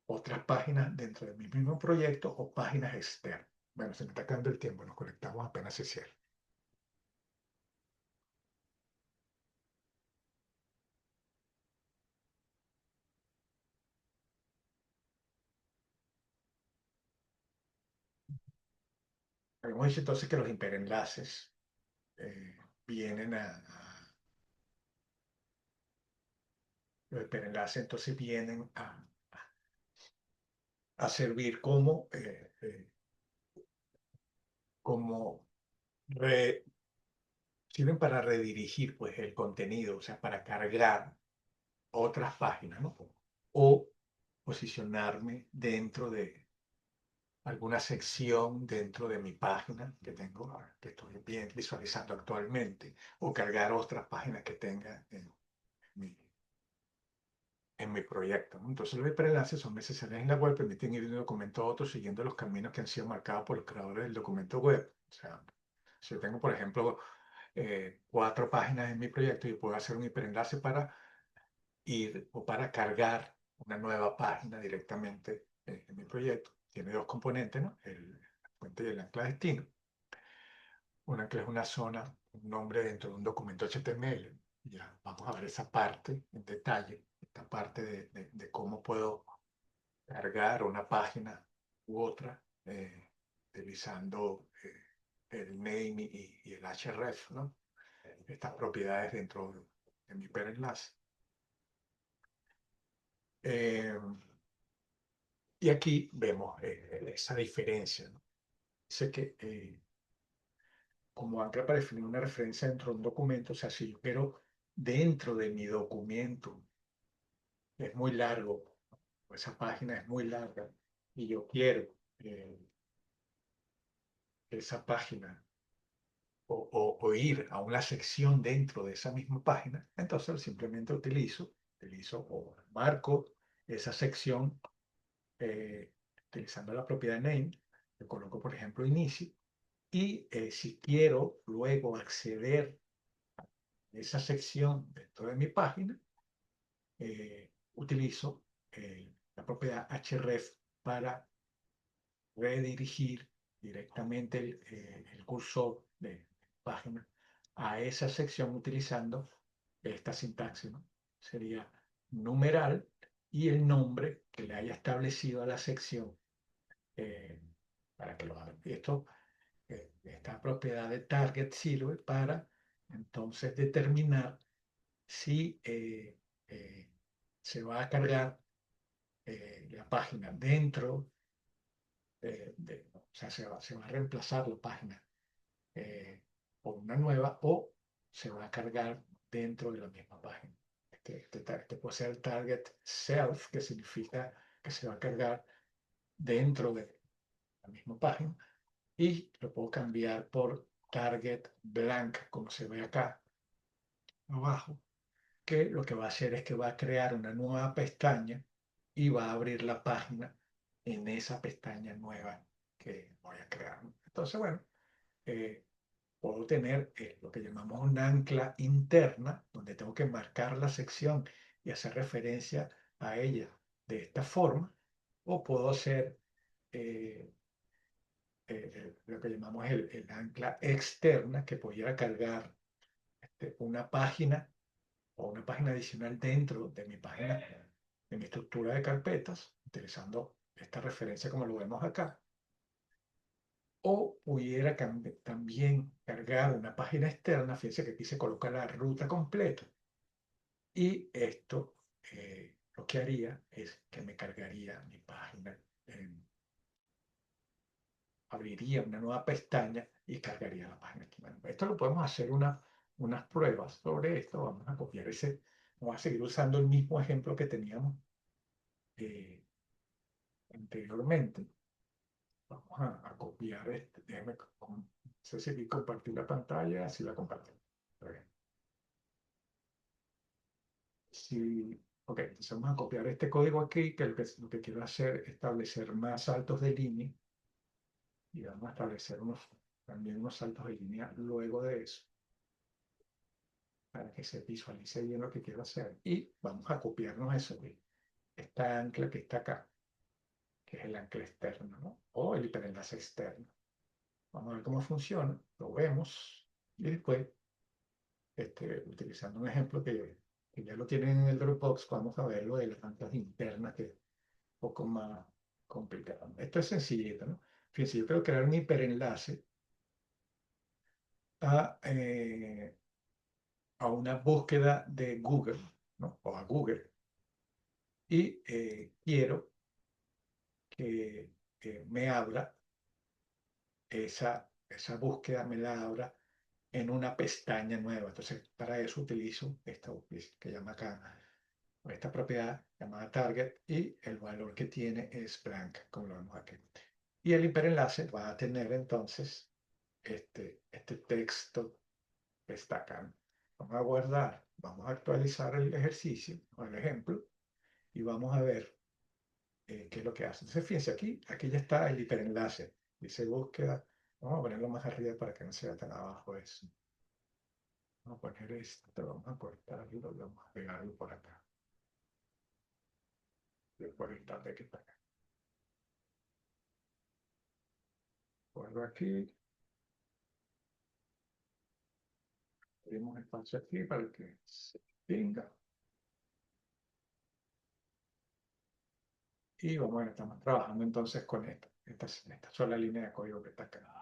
otras páginas dentro de mi mismo proyecto o páginas externas. Bueno, se me está acabando el tiempo, nos conectamos apenas se cierra. Habíamos dicho entonces que los hiperenlaces eh, vienen los hiperenlaces entonces vienen a servir como re- sirven para redirigir pues, el contenido, o sea, para cargar otras páginas, ¿no? O posicionarme dentro de alguna sección dentro de mi página que tengo, que estoy bien visualizando actualmente, o cargar otras páginas que tenga mi, en mi proyecto, ¿no? Entonces los hiperenlaces son necesarios en la web, permiten ir de un documento a otro siguiendo los caminos que han sido marcados por los creadores del documento web. O sea, si yo tengo, por ejemplo, 4 páginas en mi proyecto, yo puedo hacer un hiperenlace para ir o para cargar una nueva página directamente en mi proyecto. Tiene 2 componentes, ¿no? La fuente y el ancla destino. Una que es una zona, un nombre dentro de un documento HTML. Ya vamos a ver esa parte en detalle, esta parte de cómo puedo cargar una página u otra utilizando el name y el href, ¿no? Estas propiedades dentro de mi hiperenlace. Eh, y aquí vemos esa diferencia, ¿no? Dice que como ancla para definir una referencia dentro de un documento, o sea, si yo quiero dentro de mi documento, es muy largo, esa página es muy larga, y yo quiero eh, esa página o ir a una sección dentro de esa misma página, entonces simplemente utilizo o marco esa sección eh, utilizando la propiedad name, le coloco por ejemplo inicio, y si quiero luego acceder a esa sección dentro de mi página, utilizo la propiedad href para redirigir directamente el cursor de página a esa sección utilizando esta sintaxis, ¿no? Sería numeral y el nombre que le haya establecido a la sección eh, para que lo haga. Esto, esta propiedad de target sirve para entonces determinar si se va a cargar la página dentro o sea, se va a reemplazar la página por una nueva o se va a cargar dentro de la misma página. Este puede ser el target self, que significa que se va a cargar dentro de la misma página, y lo puedo cambiar por target blank, como se ve acá abajo, que lo que va a hacer es que va a crear una nueva pestaña y va a abrir la página en esa pestaña nueva que voy a crear. Entonces, bueno, eh, puedo tener lo que llamamos un ancla interna, donde tengo que marcar la sección y hacer referencia a ella de esta forma, o puedo hacer eh, lo que llamamos el ancla externa, que pudiera cargar una página o una página adicional dentro de mi página, de mi estructura de carpetas, utilizando esta referencia como lo vemos acá. O pudiera también cargar una página externa. Fíjense que aquí se coloca la ruta completa. Y esto lo que haría es que me cargaría mi página, abriría una nueva pestaña y cargaría la página aquí. Bueno, esto lo podemos hacer unas pruebas sobre esto. Vamos a copiar vamos a seguir usando el mismo ejemplo que teníamos eh, anteriormente. Vamos a copiar este. No sé si compartir la pantalla, así la comparto. Si, ok, entonces vamos a copiar este código aquí, que lo que quiero hacer es establecer más saltos de línea, y vamos a establecer también unos saltos de línea luego de eso, para que se visualice bien lo que quiero hacer. Y vamos a copiarnos eso, esta ancla que está acá, que es el ancla externo, ¿no? O el hiperenlace externo. Vamos a ver cómo funciona, lo vemos, y después, utilizando un ejemplo que ya lo tienen en el Dropbox, vamos a ver lo de las anclas internas, que es un poco más complicado. Esto es sencillito, ¿no? Fíjense, yo quiero crear un hiperenlace a una búsqueda de Google, ¿no? O a Google. Y quiero que me abra esa búsqueda, me la abra en una pestaña nueva. Entonces, para eso utilizo esta que llama acá, esta propiedad llamada target, y el valor que tiene es blank, como lo vemos aquí. Y el hiperenlace va a tener entonces este texto que está acá. Vamos a guardar, vamos a actualizar el ejercicio o el ejemplo, y vamos a ver qué es lo que hace. Entonces, fíjense aquí ya está el hiperenlace. Dice búsqueda. Vamos a ponerlo más arriba para que no sea tan abajo eso. Vamos a poner esto, vamos a cortarlo y vamos a pegarlo por acá. Por el tab que está acá. Guardo aquí. Abrimos espacio aquí para que se tenga. Y vamos a ver, estamos trabajando entonces con esta sola línea de código que está acá.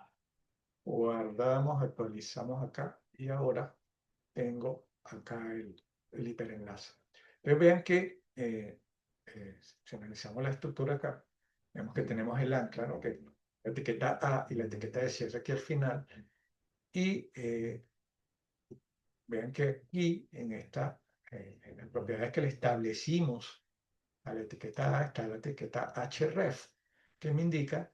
Guardamos, actualizamos acá, y ahora tengo acá el hiperenlace. Entonces vean que si analizamos la estructura acá, vemos que tenemos el ancla, ¿no? Que la etiqueta A y la etiqueta de cierre aquí al final. Y vean que aquí en las propiedades que le establecimos a la etiqueta A, está la etiqueta href, que me indica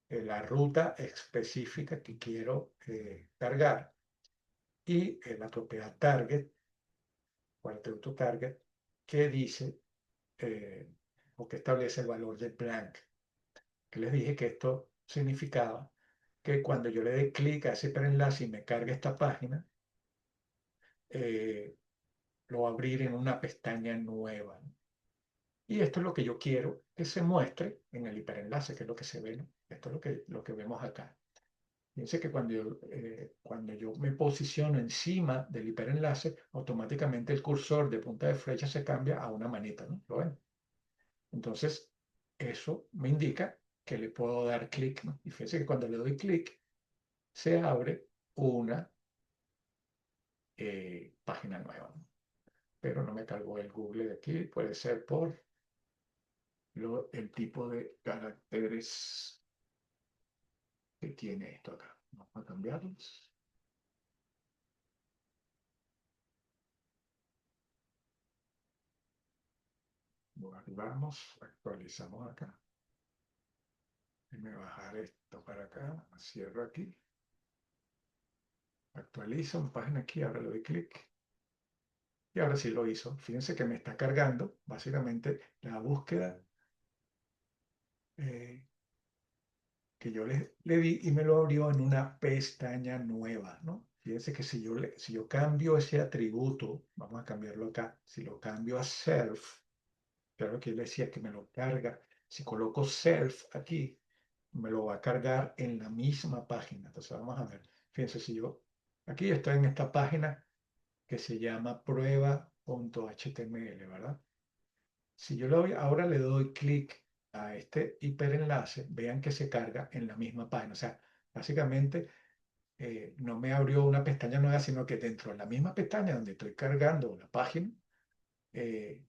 la ruta específica que quiero cargar, y la propiedad target o atributo target, que dice o que establece el valor de blank. Que les dije que esto significaba que cuando yo le dé clic a ese preenlace y me cargue esta página, lo va a abrir en una pestaña nueva. Y esto es lo que yo quiero que se muestre en el hiperenlace, que es lo que se ve, ¿no? Esto es lo que vemos acá. Fíjense que cuando yo me posiciono encima del hiperenlace, automáticamente el cursor de punta de flecha se cambia a una manita, ¿no? ¿Lo ven? Entonces, eso me indica que le puedo dar clic, ¿no? Y fíjense que cuando le doy clic, se abre una página nueva, ¿no? Pero no me cargó el Google de aquí, puede ser por el tipo de caracteres que tiene esto acá. Vamos a cambiarlos. Guardamos, actualizamos acá. Déjame bajar esto para acá, cierro aquí. Actualizo mi página aquí, ahora le doy clic. Y ahora sí lo hizo. Fíjense que me está cargando, básicamente, la búsqueda eh, que yo le di y me lo abrió en una pestaña nueva, ¿no? Fíjense que si yo cambio ese atributo, vamos a cambiarlo acá, si lo cambio a self, claro que yo le decía que me lo carga, si coloco self aquí, me lo va a cargar en la misma página. Entonces vamos a ver, fíjense si yo, aquí estoy en esta página que se llama prueba.html, ¿verdad? Si yo ahora le doy clic a este hiperenlace, vean que se carga en la misma página. O sea, básicamente no me abrió una pestaña nueva, sino que dentro de la misma pestaña donde estoy cargando la página, eh,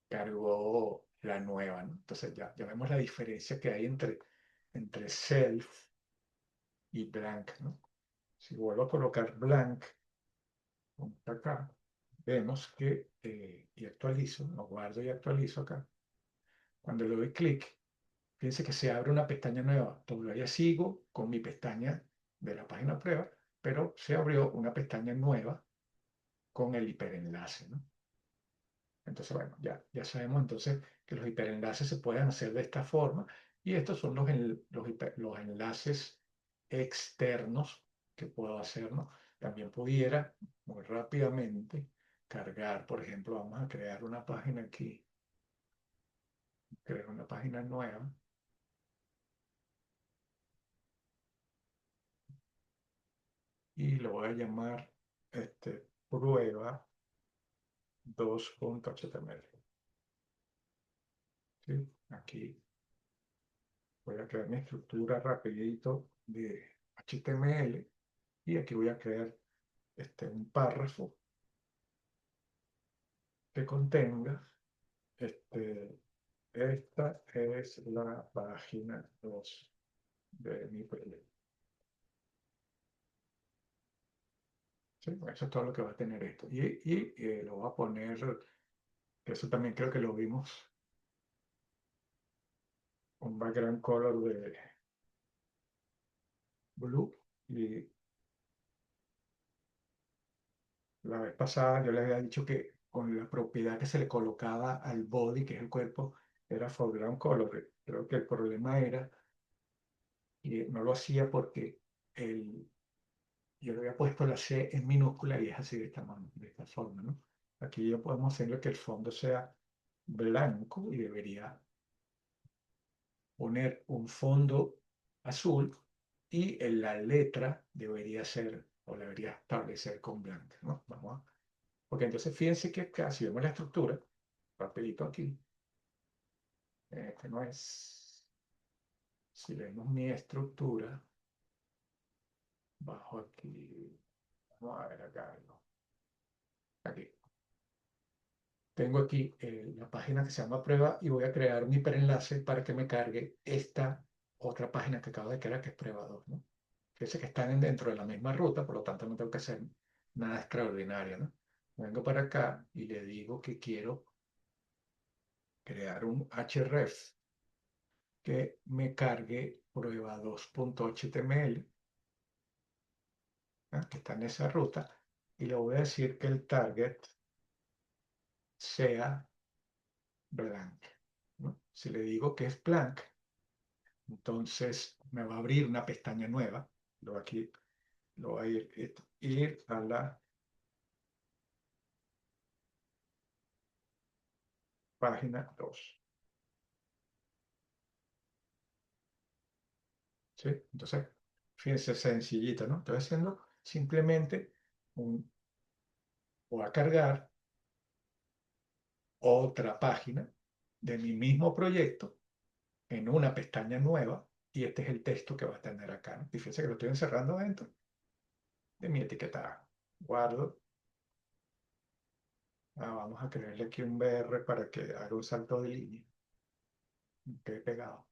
cargó la nueva, ¿no? Entonces ya vemos la diferencia que hay entre self y blank, ¿no? Si vuelvo a colocar blank, acá, vemos que, y actualizo, lo guardo y actualizo acá. Cuando le doy clic, fíjense que se abre una pestaña nueva. Todavía sigo con mi pestaña de la página prueba, pero se abrió una pestaña nueva con el hiperenlace, ¿no? Entonces, bueno, ya sabemos entonces que los hiperenlaces se pueden hacer de esta forma y estos son los enlaces externos que puedo hacer, ¿no? También pudiera muy rápidamente cargar, por ejemplo, vamos a crear una página aquí, crear una página nueva y lo voy a llamar prueba 2.html. ¿Sí? Aquí voy a crear mi estructura rapidito de HTML y aquí voy a crear un párrafo que contenga este, esta es la página 2 de mi proyecto. ¿Sí? Eso es todo lo que va a tener esto. Y lo voy a poner, que eso también creo que lo vimos, un background color de blue. Y la vez pasada yo les había dicho que con la propiedad que se le colocaba al body, que es el cuerpo, era foreground color. Creo que el problema era que no lo hacía porque yo le había puesto la C en minúscula y es así de esta forma, ¿no? Aquí ya podemos hacerle que el fondo sea blanco y debería poner un fondo azul y en la letra debería ser o debería establecer con blanco, ¿no? Porque entonces fíjense que acá, si vemos la estructura, rapidito aquí, este no es, si vemos mi estructura, bajo aquí, vamos a ver acá, ¿no? Aquí. Tengo aquí la página que se llama prueba y voy a crear un hiperenlace para que me cargue esta otra página que acabo de crear, que es prueba 2, ¿no? Fíjense que están dentro de la misma ruta, por lo tanto no tengo que hacer nada extraordinario, ¿no? Vengo para acá y le digo que quiero crear un href que me cargue prueba 2.html, ¿ah? Que está en esa ruta, y le voy a decir que el target sea blank, ¿no? Si le digo que es blank, entonces me va a abrir una pestaña nueva. Aquí lo voy a ir a la página 2. ¿Sí? Entonces, fíjense, sencillito, ¿no? Estoy haciendo simplemente voy a cargar otra página de mi mismo proyecto en una pestaña nueva y este es el texto que va a tener acá, ¿no? Y fíjense que lo estoy encerrando dentro de mi etiqueta. Guardo. Vamos a crearle aquí un BR para que haga un salto de línea. Quede pegado.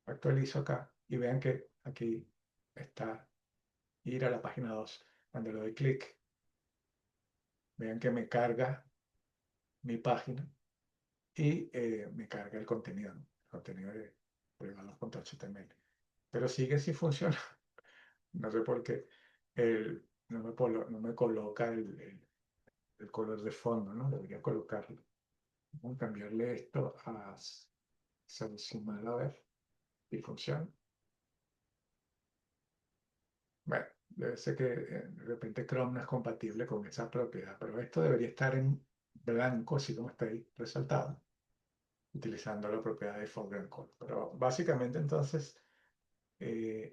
Actualizo acá y vean que aquí está ir a la página 2. Cuando le doy clic, vean que me carga mi página y me carga el contenido, ¿no? El contenido de privados.html. Pero sigue sin funcionar. No sé por qué. No me coloca el color de fondo, ¿no? Debería colocarlo. Vamos a cambiarle esto a Sensimal, a ver si funciona. Bueno, debe ser que de repente Chrome no es compatible con esa propiedad, pero esto debería estar en blanco, así como está ahí resaltado, utilizando la propiedad de foreground color. Pero básicamente entonces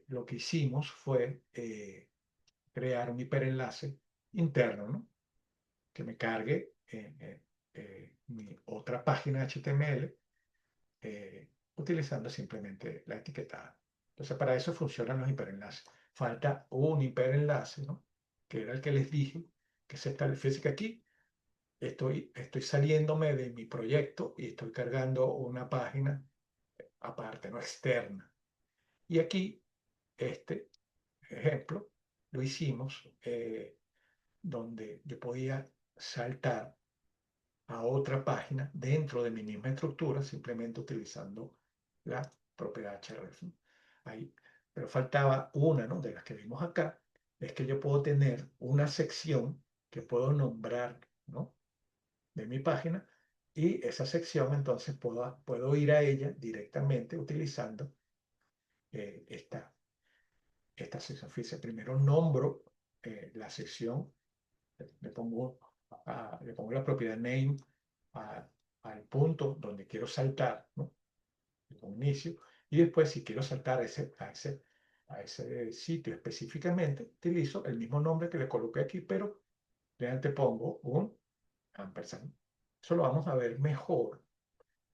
lo que hicimos fue crear un hiperenlace interno, ¿no? Que me cargue mi otra página HTML utilizando simplemente la etiquetada. Entonces, para eso funcionan los hiperenlaces. Falta un hiperenlace, ¿no? Que era el que les dije, que se establece. Fíjense que aquí estoy saliéndome de mi proyecto y estoy cargando una página aparte, no externa. Y aquí, este ejemplo, lo hicimos donde yo podía saltar a otra página dentro de mi misma estructura, simplemente utilizando la propiedad href, ¿no? Ahí, pero faltaba una, ¿no? De las que vimos acá, es que yo puedo tener una sección que puedo nombrar, ¿no? De mi página, y esa sección entonces puedo ir a ella directamente utilizando esta sección. Fíjense, primero nombro la sección, le pongo, le pongo la propiedad name a- al punto donde quiero saltar, ¿no? Como inicio, y después si quiero saltar a ese sitio específicamente, utilizo el mismo nombre que le coloqué aquí, pero realmente pongo un ampersand. Eso lo vamos a ver mejor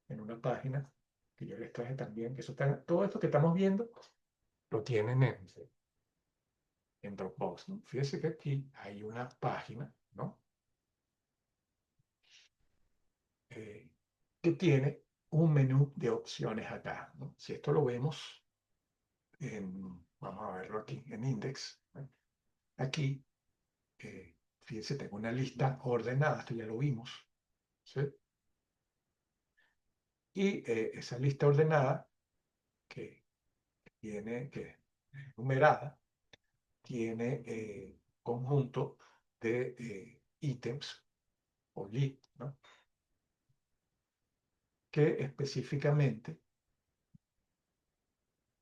en una página que yo les traje también, que todo esto que estamos viendo lo tienen en Dropbox, ¿no? Fíjense que aquí hay una página, ¿no? Eh, que tiene un menú de opciones acá, ¿no? Si esto lo vemos vamos a verlo aquí en Index, ¿no? Aquí, fíjense, tengo una lista ordenada, esto ya lo vimos, ¿sí? Y esa lista ordenada que que es numerada, tiene conjunto de ítems o list, ¿no? Que específicamente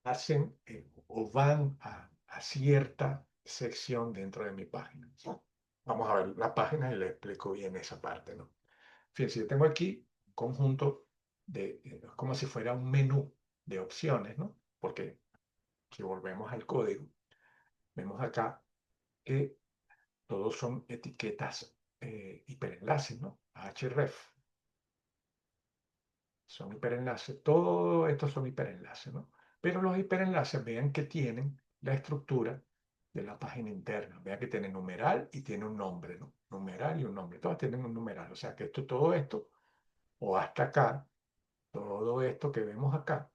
hacen o van a cierta sección dentro de mi página. Vamos a ver la página y le explico bien esa parte, ¿no? Fíjense, yo tengo aquí un conjunto como si fuera un menú de opciones, ¿no? Porque si volvemos al código, vemos acá que todos son etiquetas hiperenlaces, ¿no? href. Son hiperenlaces. Todo esto son hiperenlaces, ¿no? Pero los hiperenlaces, vean que tienen la estructura de la página interna. Vean que tiene numeral y tiene un nombre, ¿no? Numeral y un nombre. Todas tienen un numeral. O sea que todo esto, o hasta acá, todo esto que vemos acá,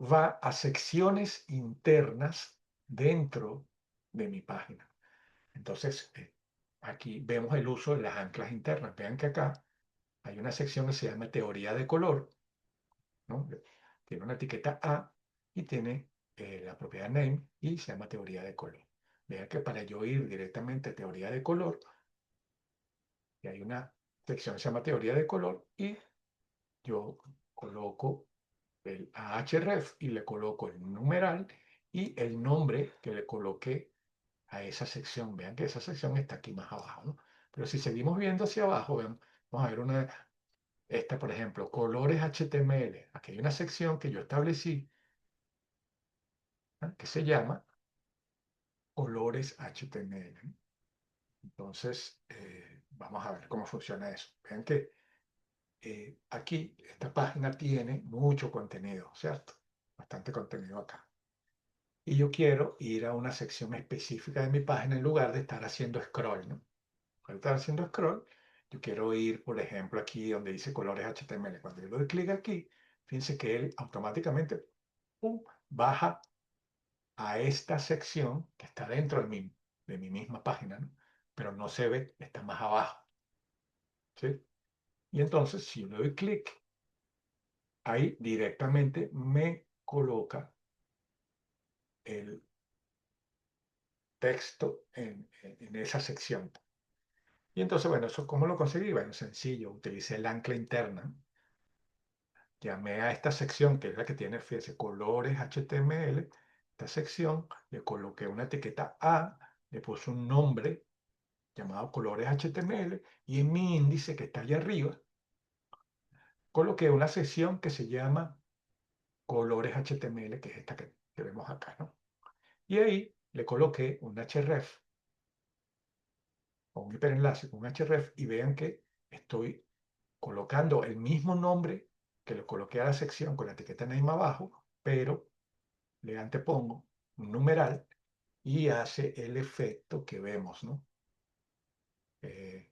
va a secciones internas dentro de mi página. Entonces, aquí vemos el uso de las anclas internas. Vean que acá hay una sección que se llama teoría de color, ¿no? Tiene una etiqueta A y tiene la propiedad name y se llama teoría de color. Vean que para yo ir directamente a teoría de color, y hay una sección que se llama teoría de color y yo coloco el ahref y le coloco el numeral y el nombre que le coloqué a esa sección. Vean que esa sección está aquí más abajo, ¿no? Pero si seguimos viendo hacia abajo, vamos a ver esta, por ejemplo, colores HTML. Aquí hay una sección que yo establecí, ¿no? Que se llama colores HTML. Entonces, vamos a ver cómo funciona eso. Vean que aquí esta página tiene mucho contenido, ¿cierto? Bastante contenido acá. Y yo quiero ir a una sección específica de mi página en lugar de estar haciendo scroll, ¿no? Al estar haciendo scroll, yo quiero ir, por ejemplo, aquí donde dice colores HTML. Cuando yo doy clic aquí, fíjense que él automáticamente ¡pum!, baja a esta sección que está dentro de mi misma página, ¿no? Pero no se ve, está más abajo. ¿sí? Y entonces, si yo le doy clic, ahí directamente me coloca el texto en esa sección. Y entonces, bueno, ¿eso cómo lo conseguí? Bueno, sencillo, utilicé el ancla interna, llamé a esta sección, que es la que tiene, fíjese, colores HTML, esta sección, le coloqué una etiqueta A, le puse un nombre llamado colores HTML, y en mi índice que está allá arriba, coloqué una sección que se llama colores HTML, que es esta que vemos acá, ¿no? Y ahí le coloqué un href o un hiperenlace con un href y vean que estoy colocando el mismo nombre que le coloqué a la sección con la etiqueta name abajo, pero le antepongo un numeral y hace el efecto que vemos, ¿no? Eh,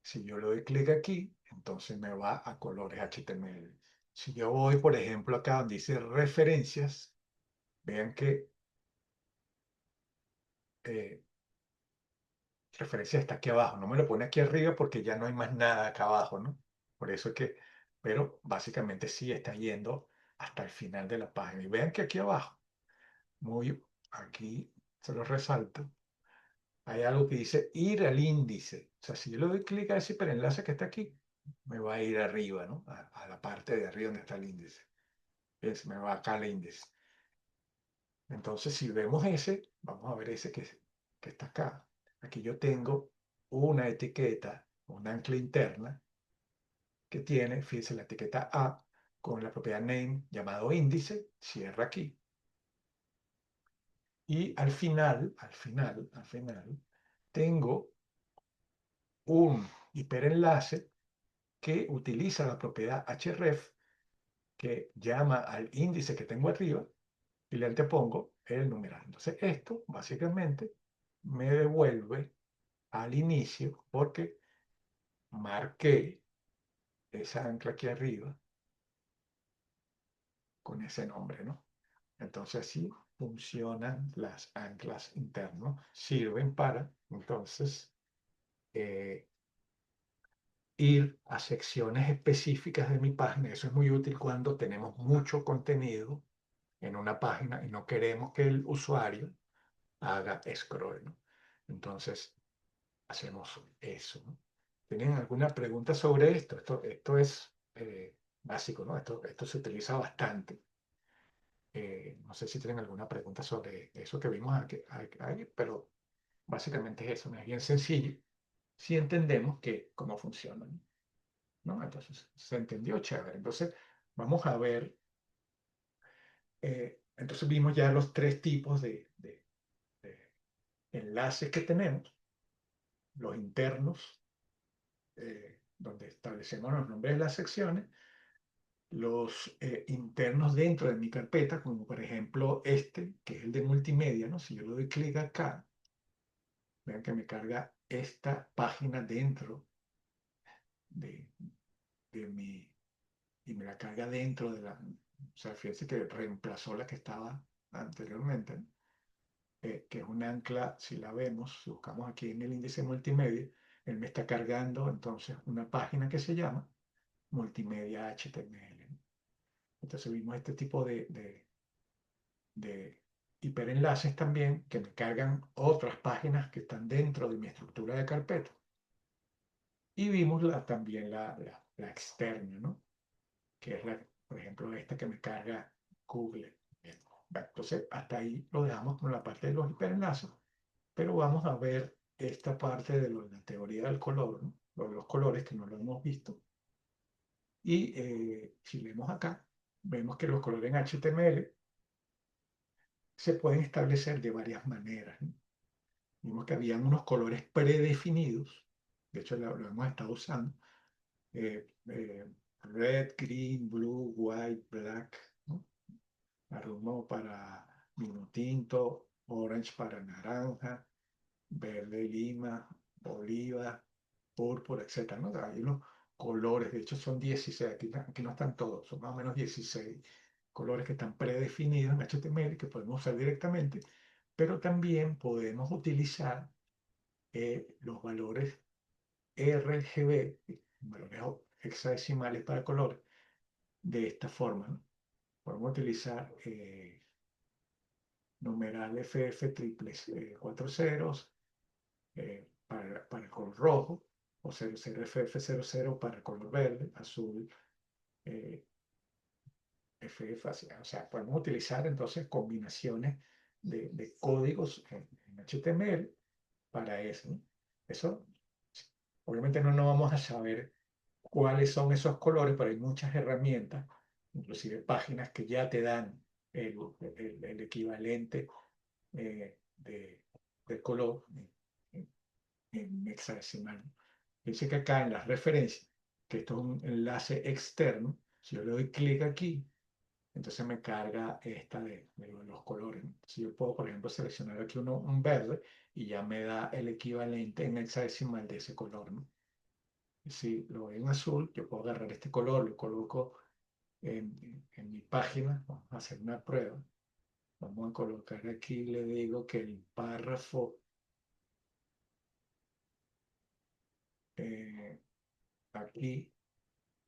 si yo le doy clic aquí, entonces me va a colores HTML. Si yo voy, por ejemplo, acá donde dice referencias, vean que eh, referencia está aquí abajo. No me lo pone aquí arriba porque ya no hay más nada acá abajo, ¿no? Por eso es que, pero básicamente sí está yendo hasta el final de la página. Y vean que aquí abajo, muy aquí se lo resalto, hay algo que dice ir al índice. O sea, si yo le doy clic a ese hiperenlace que está aquí, me va a ir arriba, ¿no? A la parte de arriba donde está el índice. Me va acá al índice. Entonces, si vemos ese, vamos a ver ese que está acá. Aquí yo tengo una etiqueta, una ancla interna, que tiene, fíjense, la etiqueta A con la propiedad name llamado índice, cierra aquí. Y al final, tengo un hiperenlace que utiliza la propiedad href que llama al índice que tengo arriba y le antepongo el numeral. Entonces, esto básicamente me devuelve al inicio porque marqué esa ancla aquí arriba con ese nombre, ¿no? Entonces así funcionan las anclas internas, sirven para entonces eh, ir a secciones específicas de mi página. Eso es muy útil cuando tenemos mucho contenido en una página y no queremos que el usuario haga scroll, ¿no? Entonces hacemos eso, ¿no? ¿Tienen alguna pregunta sobre esto? Esto es básico, ¿no? Esto se utiliza bastante. No sé si tienen alguna pregunta sobre eso que vimos aquí, pero básicamente es eso, ¿no? Es bien sencillo si entendemos que cómo funciona, ¿no? Entonces, se entendió, chévere. Entonces, vamos a ver, entonces vimos ya los tres tipos de enlaces que tenemos, los internos, donde establecemos los nombres de las secciones, los internos dentro de mi carpeta, como por ejemplo este, que es el de multimedia, ¿no? Si yo le doy clic acá, vean que me carga esta página dentro de, de mi, y me la carga dentro de la, o sea, fíjense que reemplazó la que estaba anteriormente, ¿no? Que es un ancla, si la vemos, si buscamos aquí en el índice multimedia, él me está cargando entonces una página que se llama multimedia HTML, ¿no? Entonces vimos este tipo de hiperenlaces también que me cargan otras páginas que están dentro de mi estructura de carpeta. Y vimos también la externa, ¿no? Que es por ejemplo, esta que me carga Google. Bien. Bueno, entonces, hasta ahí lo dejamos con la parte de los hiperenlaces, pero vamos a ver esta parte de la teoría del color, ¿no? Lo de los colores que no lo hemos visto. Y si vemos acá, vemos que los colores en HTML se pueden establecer de varias maneras, ¿no? Vimos que habían unos colores predefinidos, de hecho lo hemos estado usando, red, green, blue, white, black, ¿no? Marrón para vino tinto, orange para naranja, verde lima, oliva, púrpura, etcétera, ¿no? Hay unos colores, de hecho son 16, aquí no están todos, son más o menos 16 colores que están predefinidos en HTML que podemos usar directamente, pero también podemos utilizar los valores RGB, valores hexadecimales para color, de esta forma, ¿no? Podemos utilizar numeral FF triples, cuatro ceros, para el color rojo, o 00FF00 para el color verde, azul, eh, FF, o sea, podemos utilizar entonces combinaciones de códigos en HTML para eso, ¿no? Eso, obviamente no vamos a saber cuáles son esos colores, pero hay muchas herramientas, inclusive páginas que ya te dan el equivalente del color en hexadecimal. Dice que acá en las referencias, que esto es un enlace externo, si yo le doy clic aquí, entonces me carga esta de los colores. Si yo puedo, por ejemplo, seleccionar aquí un verde y ya me da el equivalente en hexadecimal de ese color, ¿no? Si lo veo en azul, yo puedo agarrar este color, lo coloco en mi página, vamos a hacer una prueba. Vamos a colocar aquí, le digo que el párrafo eh, aquí,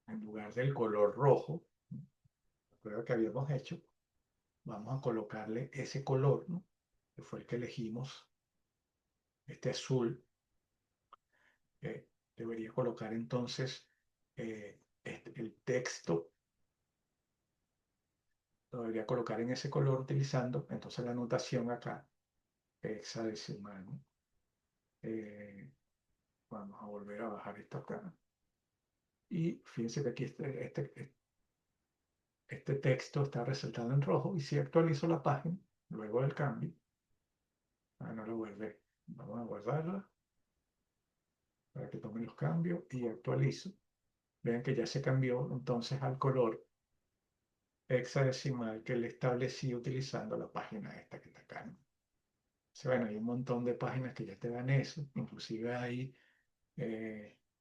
en lugar del color rojo, la prueba que habíamos hecho, vamos a colocarle ese color, ¿no? Que fue el que elegimos, este azul. Debería colocar entonces el texto, lo debería colocar en ese color utilizando entonces la anotación acá, hexadecimal, ¿no? Eh, Vamos a volver a bajar esto acá. Y fíjense que aquí este texto está resaltado en rojo. Y si actualizo la página, luego del cambio, no lo vuelve. Vamos a guardarla para que tome los cambios y actualizo. Vean que ya se cambió entonces al color hexadecimal que le establecí utilizando la página esta que está acá, ¿no? Bueno, hay un montón de páginas que ya te dan eso. Inclusive ahí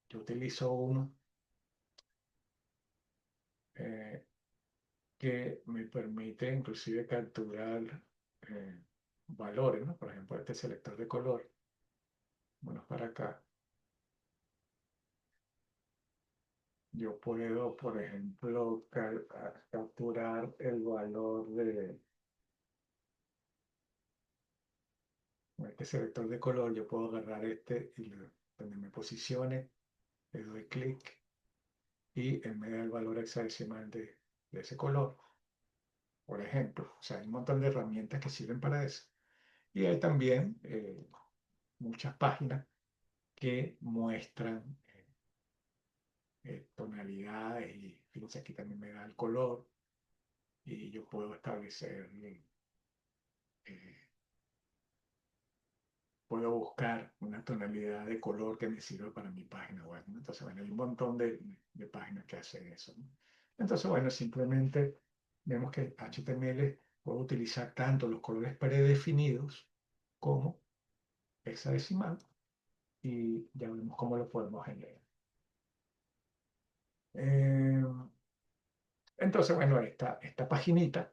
yo utilizo uno eh, que me permite inclusive capturar eh, valores, ¿no? Por ejemplo, este selector de color. Bueno, para acá. Yo puedo, por ejemplo, capturar el valor de este selector de color. Yo puedo agarrar este y donde me posicione, le doy clic y él me da el valor hexadecimal de ese color, por ejemplo. O sea, hay un montón de herramientas que sirven para eso. Y hay también muchas páginas que muestran tonalidades y fíjense aquí también me da el color y yo puedo establecer, puedo buscar una tonalidad de color que me sirva para mi página web, ¿no? Entonces, bueno, hay un montón de páginas que hacen eso, ¿no? Entonces, bueno, simplemente vemos que HTML puede utilizar tanto los colores predefinidos como hexadecimal y ya vemos cómo lo podemos generar. Eh, entonces, bueno, esta paginita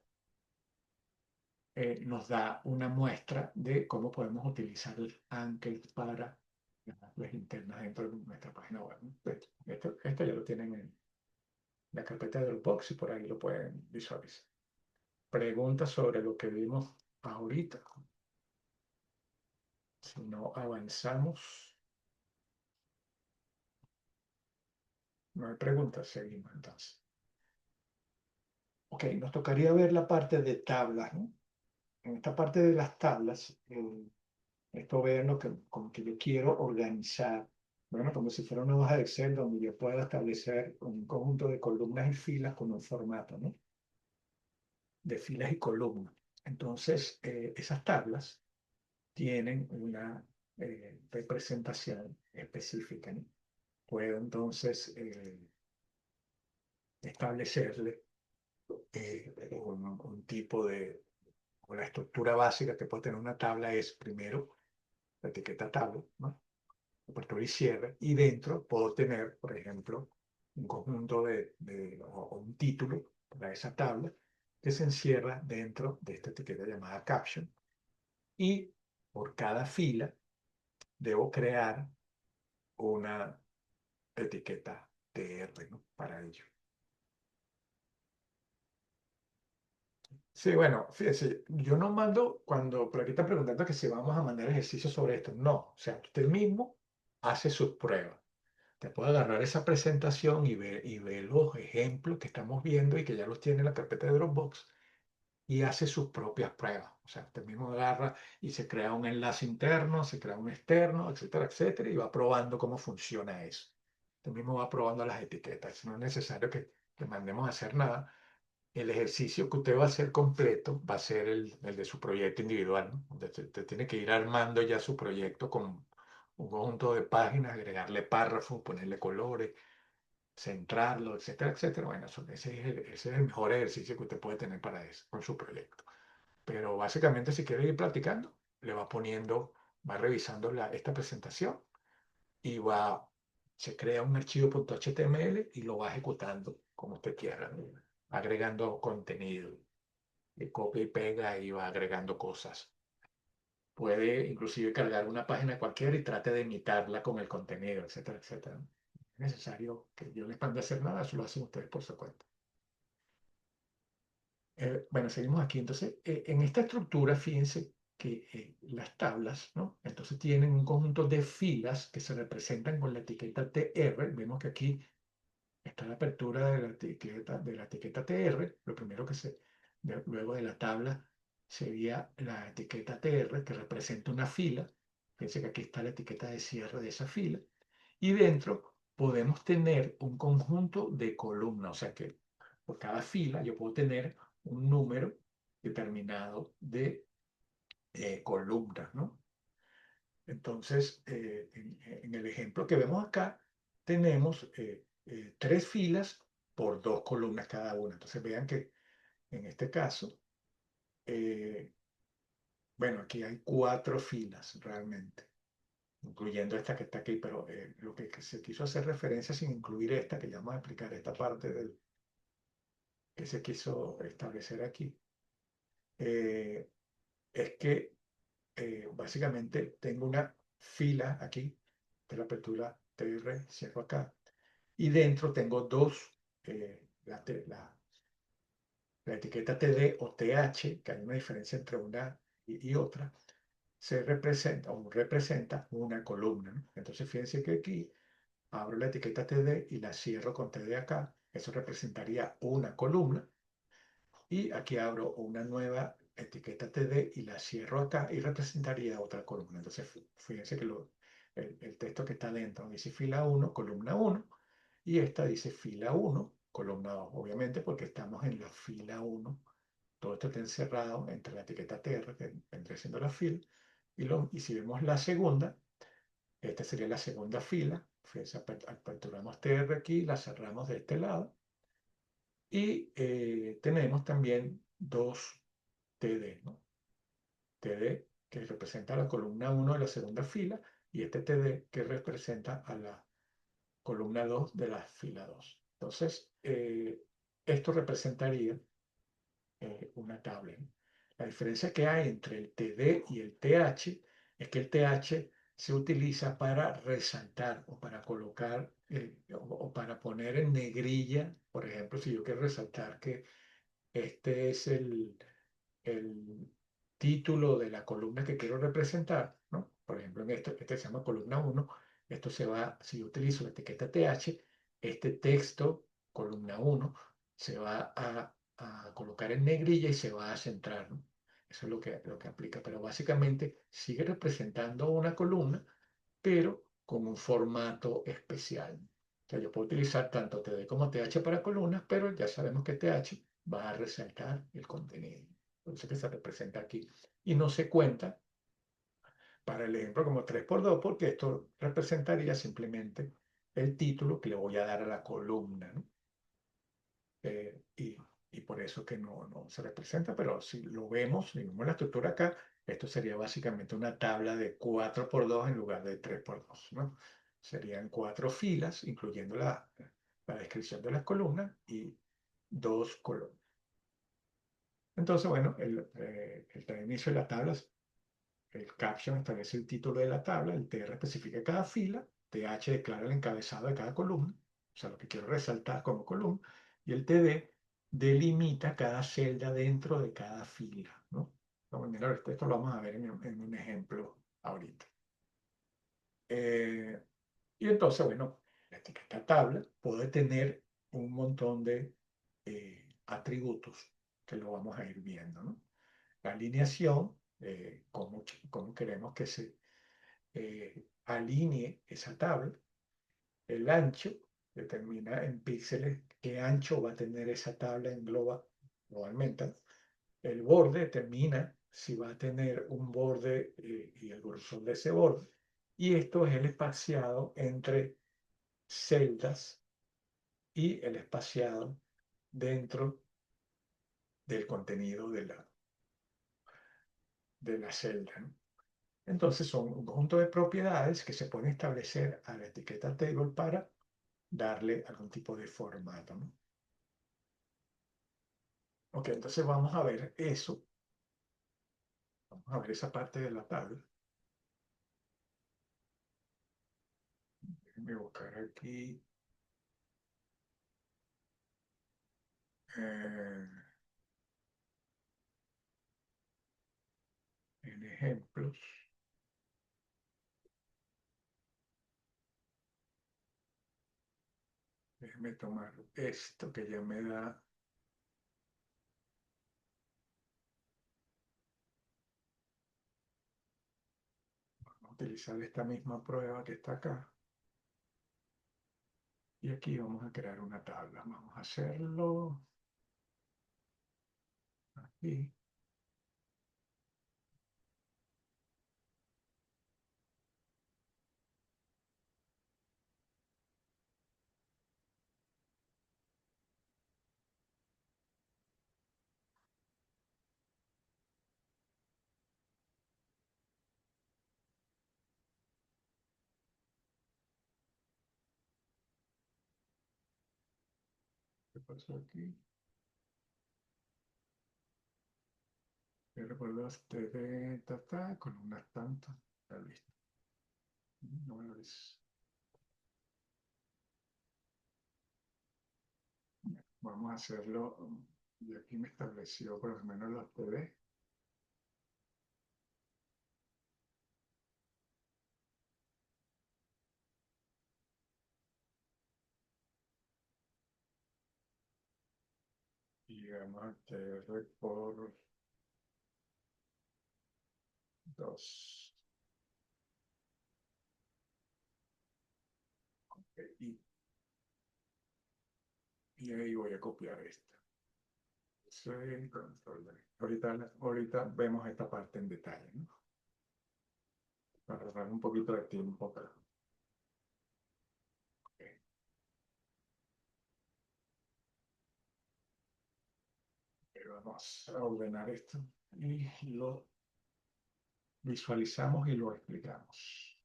nos da una muestra de cómo podemos utilizar el Ankel para las linternas dentro de nuestra página web, ¿no? Esto ya lo tienen en la carpeta de Dropbox y por ahí lo pueden visualizar. Preguntas sobre lo que vimos ahorita. Si no avanzamos, no hay preguntas, seguimos entonces. Ok, nos tocaría ver la parte de tablas, ¿no? En esta parte de las tablas, esto ver lo que, como que yo quiero organizar, bueno, como si fuera una hoja de Excel donde yo pueda establecer un conjunto de columnas y filas con un formato, ¿no? De filas y columnas. Entonces, esas tablas tienen una representación específica, ¿no? Puedo entonces establecerle un tipo de, o la estructura básica que puede tener una tabla es primero la etiqueta tabla, ¿no? Apertura y cierre, y dentro puedo tener, por ejemplo, un conjunto o un título para esa tabla que se encierra dentro de esta etiqueta llamada caption, y por cada fila debo crear una etiqueta TR, ¿no? Para ello. Sí, bueno, fíjese, yo no mando cuando, por aquí está preguntando que si vamos a mandar ejercicios sobre esto. No, o sea, usted mismo hace sus pruebas. Te puede agarrar esa presentación y ver los ejemplos que estamos viendo y que ya los tiene en la carpeta de Dropbox y hace sus propias pruebas. O sea, usted mismo agarra y se crea un enlace interno, se crea un externo, etcétera, etcétera, y va probando cómo funciona eso. Usted mismo va probando las etiquetas. No es necesario que mandemos a hacer nada. El ejercicio que usted va a hacer completo va a ser el de su proyecto individual, ¿no? Donde usted tiene que ir armando ya su proyecto con un conjunto de páginas, agregarle párrafos, ponerle colores, centrarlo, etcétera, etcétera. Bueno, ese es el mejor ejercicio que usted puede tener para eso, con su proyecto. Pero básicamente, si quiere ir practicando, le va poniendo, va revisando esta presentación y se crea un archivo .html y lo va ejecutando como usted quiera, ¿no? Agregando contenido, y copia y pega y va agregando cosas. Puede inclusive cargar una página cualquiera y trate de imitarla con el contenido, etcétera, etcétera. No es necesario que yo les mande a hacer nada, eso lo hacen ustedes por su cuenta. Bueno, seguimos aquí. Entonces, en esta estructura, fíjense que las tablas, ¿no? Entonces tienen un conjunto de filas que se representan con la etiqueta TR. Vemos que aquí está la apertura de la etiqueta TR. Lo primero luego de la tabla sería la etiqueta TR que representa una fila. Fíjense que aquí está la etiqueta de cierre de esa fila. Y dentro podemos tener un conjunto de columnas, o sea que por cada fila yo puedo tener un número determinado de columnas, ¿no? Entonces, en el ejemplo que vemos acá, tenemos tres filas por dos columnas cada una. Entonces, vean que en este caso, eh, bueno, aquí hay cuatro filas realmente, incluyendo esta que está aquí, pero lo que se quiso hacer referencia sin incluir esta, que ya vamos a explicar esta parte que se quiso establecer aquí, eh, es que básicamente tengo una fila aquí de la apertura TR, cierro acá, y dentro tengo dos, la etiqueta TD o TH, que hay una diferencia entre una y otra, se representa o representa una columna, ¿no? Entonces fíjense que aquí abro la etiqueta TD y la cierro con TD acá, eso representaría una columna, y aquí abro una nueva etiqueta TD y la cierro acá y representaría otra columna. Entonces, fíjense que el texto que está dentro dice fila 1, columna 1, y esta dice fila 1, columna 2, obviamente porque estamos en la fila 1. Todo esto está encerrado entre la etiqueta TR, que vendría siendo la fila, y si vemos la segunda, esta sería la segunda fila. Fíjense, aperturamos TR aquí, la cerramos de este lado, y tenemos también dos TD, ¿no? TD que representa la columna 1 de la segunda fila y este TD que representa a la columna 2 de la fila 2. Entonces, esto representaría una tabla, ¿no? La diferencia que hay entre el TD y el TH es que el TH se utiliza para resaltar o para colocar o para poner en negrilla, por ejemplo, si yo quiero resaltar que este es el título de la columna que quiero representar, ¿no? Por ejemplo, este se llama columna 1. Esto se va, si yo utilizo la etiqueta TH, este texto, columna 1, se va a colocar en negrilla y se va a centrar, ¿no? Eso es lo que aplica. Pero básicamente sigue representando una columna, pero con un formato especial. O sea, yo puedo utilizar tanto TD como TH para columnas, pero ya sabemos que TH va a resaltar el contenido. Por eso que se representa aquí. Y no se cuenta para el ejemplo como 3 por 2 porque esto representaría simplemente el título que le voy a dar a la columna, ¿no? Y por eso que no se representa, pero si vemos la estructura acá, esto sería básicamente una tabla de 4 por 2 en lugar de 3 por 2, ¿no? Serían cuatro filas, incluyendo la descripción de las columnas y dos columnas. Entonces, bueno, el inicio de las tablas, el caption establece el título de la tabla, el TR especifica cada fila, TH declara el encabezado de cada columna, o sea, lo que quiero resaltar como columna, y el TD delimita cada celda dentro de cada fila, ¿no? Esto lo vamos a ver en un ejemplo ahorita. Eh, y entonces, bueno, la etiqueta tabla puede tener un montón de atributos que lo vamos a ir viendo, ¿no? La alineación, cómo queremos que se alinee esa tabla. El ancho determina en píxeles qué ancho va a tener esa tabla en globalmente. El borde determina si va a tener un borde y el grosor de ese borde. Y esto es el espaciado entre celdas y el espaciado dentro del contenido de la celda, ¿no? Entonces son un conjunto de propiedades que se pueden establecer a la etiqueta table para darle algún tipo de formato, ¿no? Ok, entonces vamos a ver eso. Vamos a ver esa parte de la tabla. Déjenme buscar aquí. eh, en ejemplos. Déjenme tomar esto que ya me da. Vamos a utilizar esta misma prueba que está acá. Y aquí vamos a crear una tabla. Vamos a hacerlo aquí. ¿Qué pasó aquí? Recuerdaste de columnas tantas. Está listo. No es. Vamos a hacerlo. Y aquí me estableció por lo menos los TV. Y vamos a hacerlo por 2. Y, y ahí voy a copiar esta. Sí, control. Ahorita vemos esta parte en detalle, ¿no? Para dar un poquito de tiempo. Ok. Vamos a ordenar esto y lo visualizamos y lo explicamos.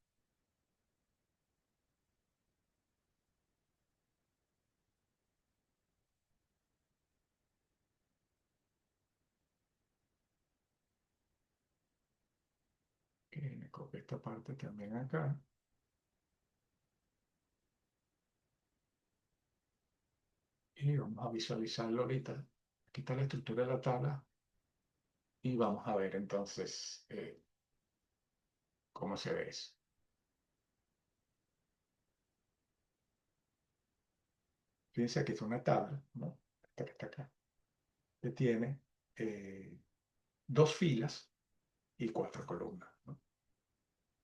Ok, me copio esta parte también acá. Y vamos a visualizarlo ahorita. Aquí está la estructura de la tabla. Y vamos a ver entonces cómo se ve eso. Fíjense que es una tabla, ¿no? Esta que está acá, que tiene eh, 2 filas y 4 columnas, ¿no?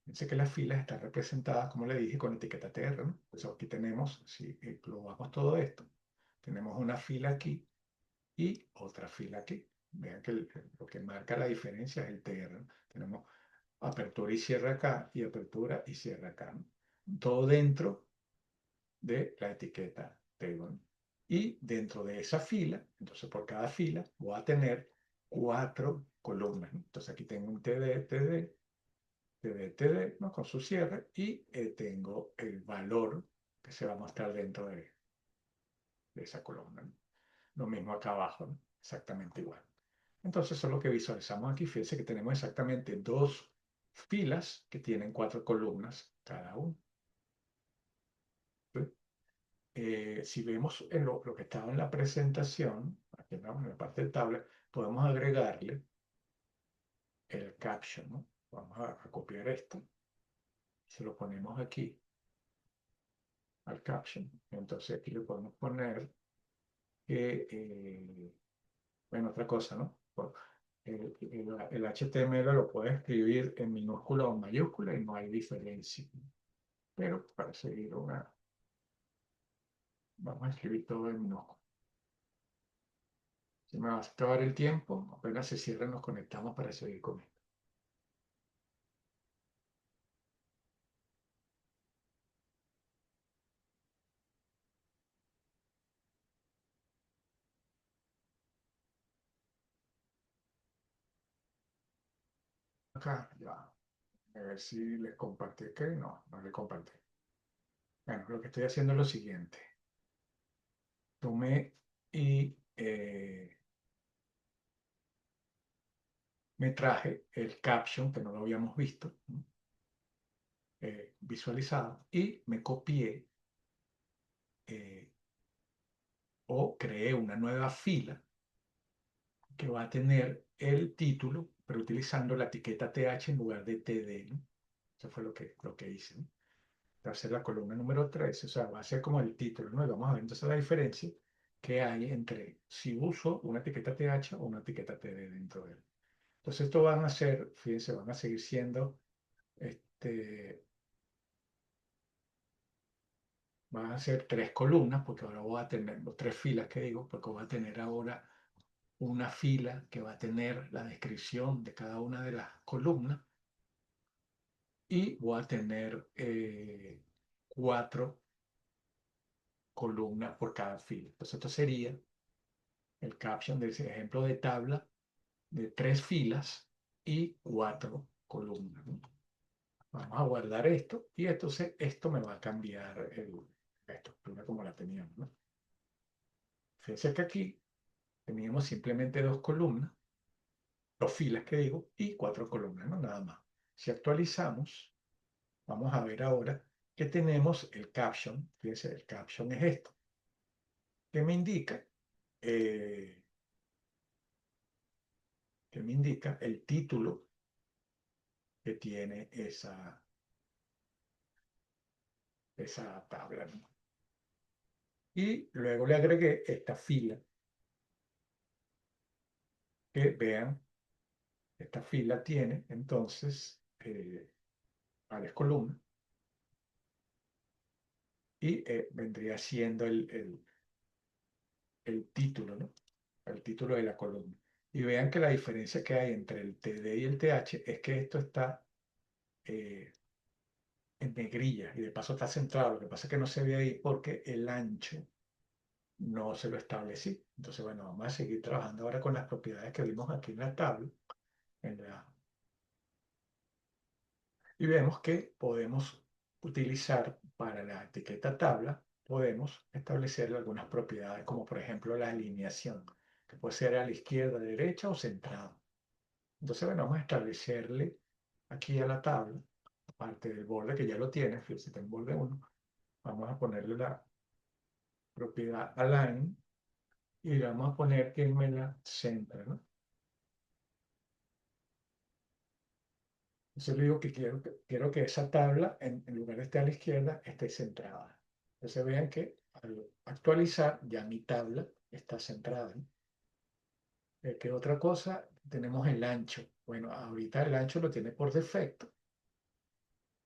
Fíjense que las filas están representadas, como le dije, con etiqueta TR, ¿no? Entonces aquí tenemos, si englobamos todo esto, tenemos una fila aquí y otra fila aquí. Vean que lo que marca la diferencia es el TR, ¿no? Tenemos apertura y cierre acá y apertura y cierre acá, ¿no? Todo dentro de la etiqueta table. Y dentro de esa fila, entonces por cada fila voy a tener 4 columnas, ¿no? Entonces aquí tengo un TD, TD, TD, TD, ¿no? Con su cierre y tengo el valor que se va a mostrar dentro de esa columna, ¿no? Lo mismo acá abajo, ¿no? Exactamente igual. Entonces eso es lo que visualizamos aquí. Fíjense que tenemos exactamente 2 filas que tienen 4 columnas cada una. si vemos en lo que estaba en la presentación, aquí en la parte del tablet, podemos agregarle el caption, ¿no? Vamos a copiar esto, se lo ponemos aquí al caption. Entonces aquí le podemos poner que, bueno, otra cosa, ¿no? El HTML lo puede escribir en minúscula o en mayúscula y no hay diferencia. Pero para seguir vamos a escribir todo en minúscula. Si me va a acabar el tiempo, apenas se cierra, nos conectamos para seguir con esto. Acá, ya. A ver si les compartí. ¿Qué? No, no les compartí. Bueno, lo que estoy haciendo es lo siguiente. Tomé y me traje el caption, que no lo habíamos visto, ¿no? Visualizado, y me copié eh, o creé una nueva fila que va a tener el título, pero utilizando la etiqueta TH en lugar de TD, ¿no? Eso fue lo que hice, ¿no? Va a ser la columna número 3, o sea, va a ser como el título, ¿no? Y vamos a ver entonces la diferencia que hay entre si uso una etiqueta TH o una etiqueta TD dentro de él. Entonces, esto van a ser, fíjense, van a seguir siendo, este, van a ser tres columnas, porque ahora voy a tener, tres filas que digo, porque voy a tener ahora una fila que va a tener la descripción de cada una de las columnas y voy a tener cuatro columnas por cada fila. Entonces, esto sería el caption de ese ejemplo de tabla de tres filas y cuatro columnas, ¿no? Vamos a guardar esto y entonces esto me va a cambiar la estructura como la teníamos, ¿no? Fíjense que aquí teníamos simplemente dos columnas, dos filas que digo, y cuatro columnas, ¿no? Nada más. Si actualizamos, vamos a ver ahora que tenemos el caption. Fíjense, el caption es esto, que me indica, eh, el título que tiene esa tabla, ¿no? Y luego le agregué esta fila, que vean, esta fila tiene entonces varias columnas y vendría siendo el título, ¿no? El título de la columna. Y vean que la diferencia que hay entre el TD y el TH es que esto está eh, en negrilla y de paso está centrado. Lo que pasa es que no se ve ahí porque el ancho no se lo establecí. Entonces, bueno, vamos a seguir trabajando ahora con las propiedades que vimos aquí en la tabla. En la, y vemos que podemos utilizar para la etiqueta tabla, podemos establecer algunas propiedades, como por ejemplo la alineación, que puede ser a la izquierda, derecha o centrado. Entonces, bueno, vamos a establecerle aquí a la tabla, aparte del borde que ya lo tiene, fíjense, está en borde 1, vamos a ponerle la propiedad align y le vamos a poner que me la centra, ¿no? Entonces le digo que quiero que esa tabla, en lugar de estar a la izquierda, esté centrada. Entonces vean que al actualizar ya mi tabla está centrada, ¿no? ¿Qué otra cosa? Tenemos el ancho. Bueno, ahorita el ancho lo tiene por defecto,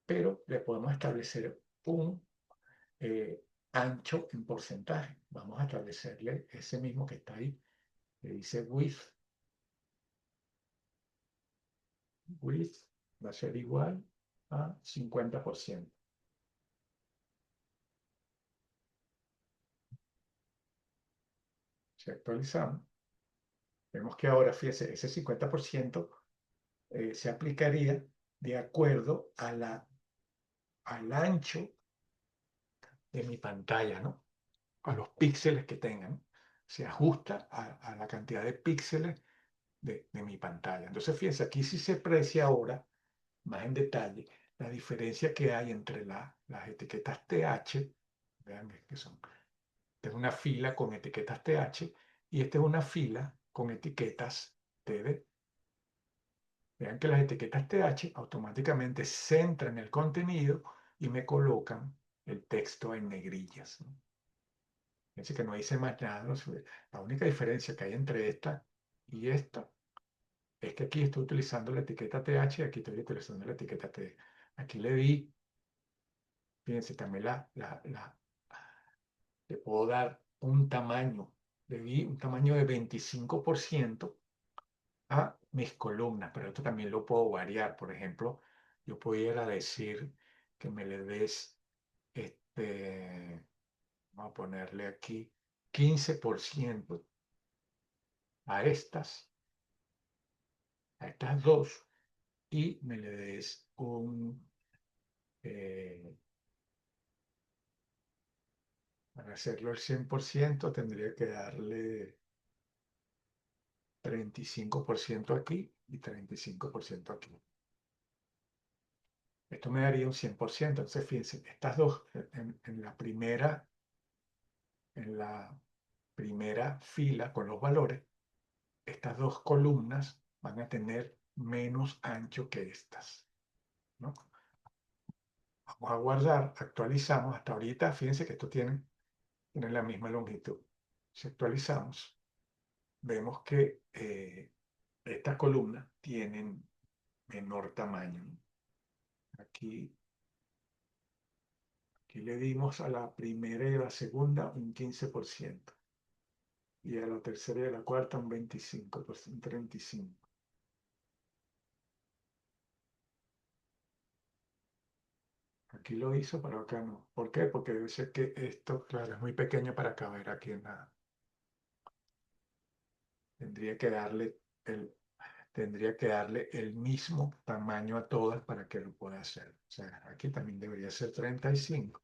pero le podemos establecer un eh, ancho en porcentaje. Vamos a establecerle ese mismo que está ahí, que dice width. Width va a ser igual a 50%. Si actualizamos, vemos que ahora, fíjese, ese 50% se aplicaría de acuerdo al ancho de mi pantalla, ¿no? A los píxeles que tengan. Se ajusta a la cantidad de píxeles de mi pantalla. Entonces, fíjense, aquí sí se aprecia ahora más en detalle la diferencia que hay entre las etiquetas TH, vean que son Esta es una fila con etiquetas TH y esta es una fila con etiquetas TD. Vean que las etiquetas TH automáticamente centran el contenido y me colocan el texto en negrillas, ¿no? Fíjense que no hice más nada. La única diferencia que hay entre esta y esta es que aquí estoy utilizando la etiqueta TH y aquí estoy utilizando la etiqueta TD. Aquí le di, fíjense, también le puedo dar un tamaño. Le di un tamaño de 25% a mis columnas, pero esto también lo puedo variar. Por ejemplo, yo pudiera decir que me le des, vamos a ponerle aquí 15% a estas dos, y me le des eh, para hacerlo el 100% tendría que darle 35% aquí y 35% aquí. Esto me daría un 100%. Entonces, fíjense, estas dos en la primera fila con los valores, estas dos columnas van a tener menos ancho que estas, ¿no? Vamos a guardar, actualizamos. Hasta ahorita, fíjense que esto tiene la misma longitud. Si actualizamos, vemos que estas columnas tienen menor tamaño. Aquí, aquí le dimos a la primera y a la segunda un 15%. Y a la tercera y a la cuarta un 25%, un 35%. Aquí lo hizo, pero acá no. ¿Por qué? Porque debe ser que esto, claro, es muy pequeño para caber aquí en la... Tendría que darle el, tendría que darle el mismo tamaño a todas para que lo pueda hacer. O sea, aquí también debería ser 35.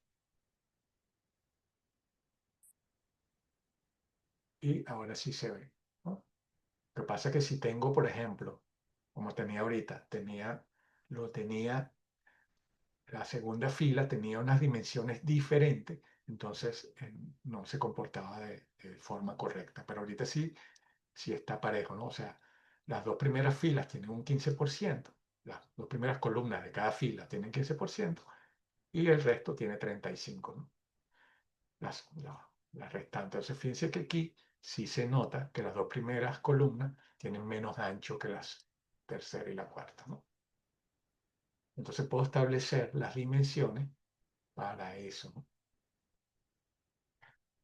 Y ahora sí se ve, ¿no? Lo que pasa es que si tengo, por ejemplo, como tenía ahorita, tenía la segunda fila tenía unas dimensiones diferentes, entonces no se comportaba de forma correcta. Pero ahorita sí, sí está parejo, ¿no? O sea, las dos primeras filas tienen un 15%, las dos primeras columnas de cada fila tienen 15% y el resto tiene 35%, ¿no? Las restantes. Entonces, fíjense que aquí sí se nota que las dos primeras columnas tienen menos ancho que las tercera y la cuarta, ¿no? Entonces puedo establecer las dimensiones para eso, ¿no?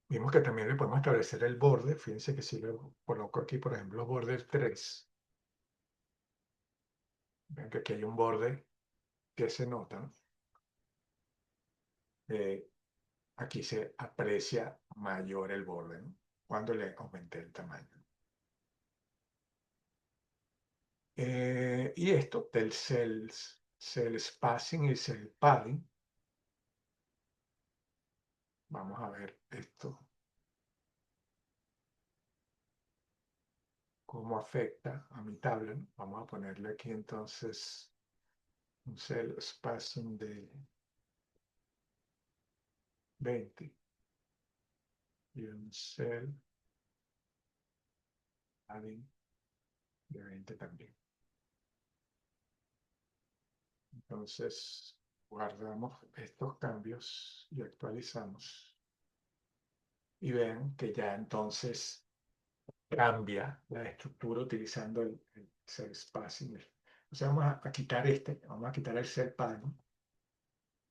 Vimos que también le podemos establecer el borde. Fíjense que si lo coloco aquí, por ejemplo, border 3. Ven que aquí hay un borde que se nota, ¿no? Aquí se aprecia mayor el borde, ¿no? Cuando le aumenté el tamaño. Y esto del cell spacing y cell padding. Vamos a ver esto, cómo afecta a mi tabla, ¿no? Vamos a ponerle aquí entonces un cell spacing de 20 y un cell padding de 20 también. Entonces, guardamos estos cambios y actualizamos. Y vean que ya entonces cambia la estructura utilizando el cell spacing. O sea, vamos a quitar vamos a quitar el cell padding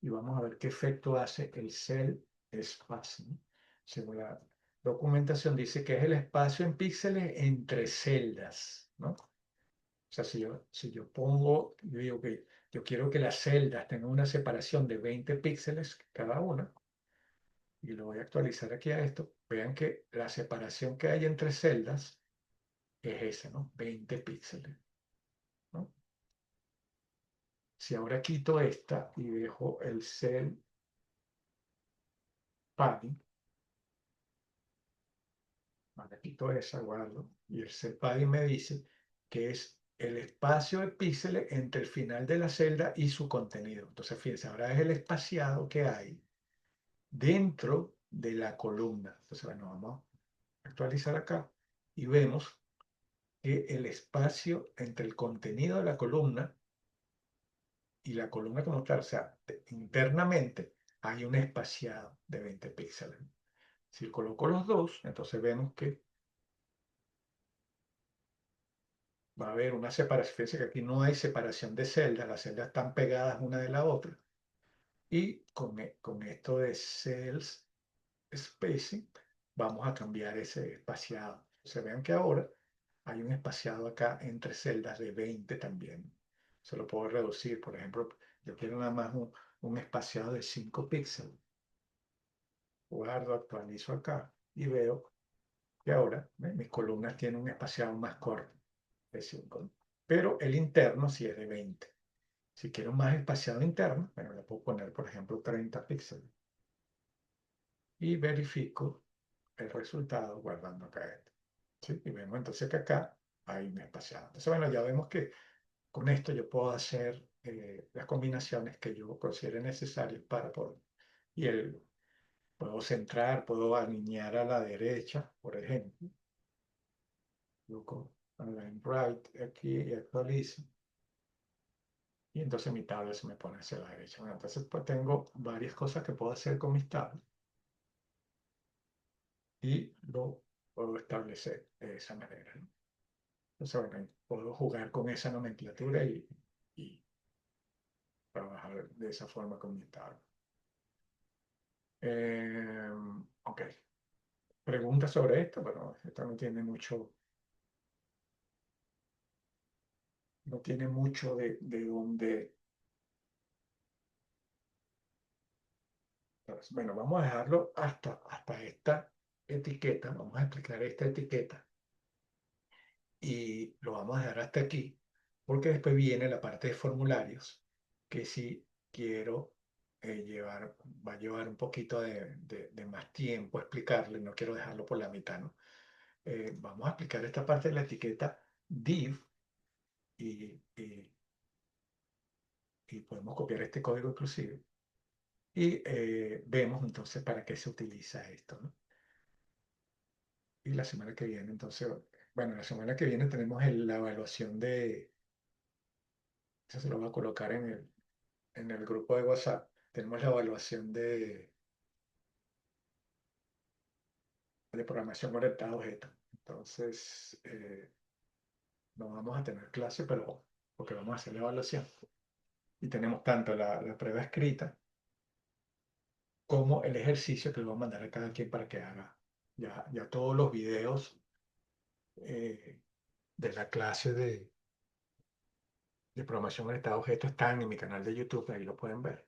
y vamos a ver qué efecto hace el cell spacing. Según la documentación dice que es el espacio en píxeles entre celdas, ¿no? O sea, si yo pongo, yo digo que yo quiero que las celdas tengan una separación de 20 píxeles cada una, y lo voy a actualizar aquí a esto, vean que la separación que hay entre celdas es esa, ¿no? 20 píxeles, ¿no? Si ahora quito esta y dejo el cell padding, ahora quito esa, guardo, y el cell padding me dice que es el espacio de píxeles entre el final de la celda y su contenido. Entonces, fíjense, ahora es el espaciado que hay dentro de la columna. Entonces, bueno, vamos a actualizar acá y vemos que el espacio entre el contenido de la columna y la columna como tal, o sea, internamente hay un espaciado de 20 píxeles. Si coloco los dos, entonces vemos que va a haber una separación. Fíjense que aquí no hay separación de celdas, las celdas están pegadas una de la otra. Y con esto de cells spacing, vamos a cambiar ese espaciado. Se vean que ahora hay un espaciado acá entre celdas de 20 también. Se lo puedo reducir. Por ejemplo, yo quiero nada más un espaciado de 5 píxeles. Guardo, actualizo acá y veo que ahora mis columnas tienen un espaciado más corto de 5. Pero el interno sí es de 20. Si quiero más espaciado interno, bueno, le puedo poner, por ejemplo, 30 píxeles. Y verifico el resultado guardando acá esto. ¿Sí? Y vemos entonces que acá hay un espaciado. Entonces, bueno, ya vemos que con esto yo puedo hacer las combinaciones que yo considere necesarias para poder. Y puedo centrar, puedo alinear a la derecha, por ejemplo. Coloco align right aquí y actualizo. Y entonces mi tabla se me pone hacia la derecha. Bueno, entonces pues tengo varias cosas que puedo hacer con mis tablas y lo puedo establecer de esa manera, ¿no? Entonces, bueno, puedo jugar con esa nomenclatura y trabajar de esa forma con mi tabla. Ok. Preguntas sobre esto, pero esto no tiene mucho de dónde. Pues, bueno, vamos a dejarlo hasta esta etiqueta. Vamos a explicar esta etiqueta y lo vamos a dejar hasta aquí, porque después viene la parte de formularios, que si quiero va a llevar un poquito de más tiempo explicarle, no quiero dejarlo por la mitad, ¿no? Vamos a explicar esta parte de la etiqueta div y, y- y podemos copiar este código inclusive y vemos entonces para qué se utiliza esto, ¿no? Y la semana que viene, entonces, bueno, la semana que viene tenemos la evaluación eso se lo voy a colocar en el grupo de WhatsApp. Tenemos la evaluación de programación orientada a objetos. Entonces, no vamos a tener clase, pero porque vamos a hacer la evaluación. Y tenemos tanto la prueba escrita como el ejercicio que le voy a mandar a cada quien para que haga. Ya todos los videos eh, de la clase de programación orientada a objetos están en mi canal de YouTube, ahí lo pueden ver.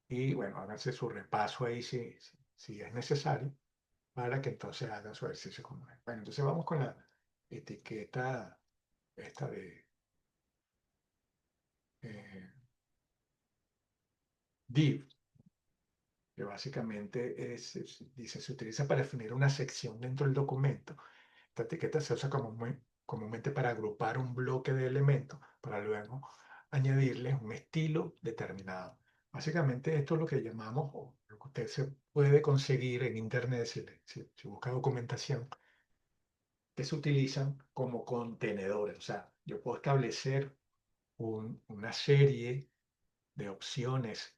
Y bueno, háganse su repaso ahí si es necesario, para que entonces hagan su ejercicio común. Bueno, entonces vamos con la etiqueta esta de eh, div, que básicamente dice, se utiliza para definir una sección dentro del documento. Esta etiqueta se usa comúnmente para agrupar un bloque de elementos, para luego añadirles un estilo determinado. Básicamente esto es lo que llamamos, o lo que usted se puede conseguir en Internet si busca documentación, que se utilizan como contenedores. O sea, yo puedo establecer una serie de opciones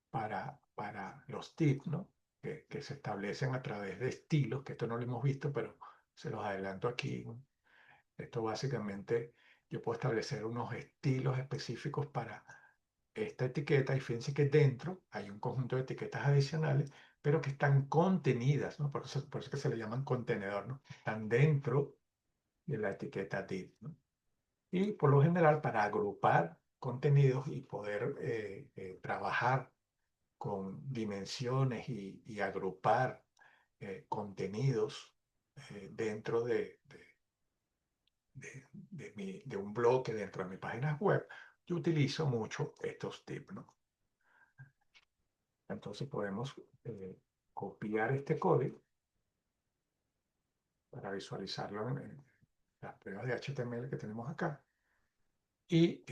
para los tips, ¿no? Que se establecen a través de estilos, que esto no lo hemos visto, pero se los adelanto aquí. Esto básicamente, yo puedo establecer unos estilos específicos para esta etiqueta y fíjense que dentro hay un conjunto de etiquetas adicionales, pero que están contenidas, ¿no? Por eso que se le llaman contenedor, ¿no? Están dentro de la etiqueta div, ¿no? Y por lo general, para agrupar contenidos y poder trabajar con dimensiones y agrupar contenidos dentro de un bloque dentro de mi página web, yo utilizo mucho estos tips, ¿no? Entonces podemos copiar este código para visualizarlo en las pruebas de HTML que tenemos acá y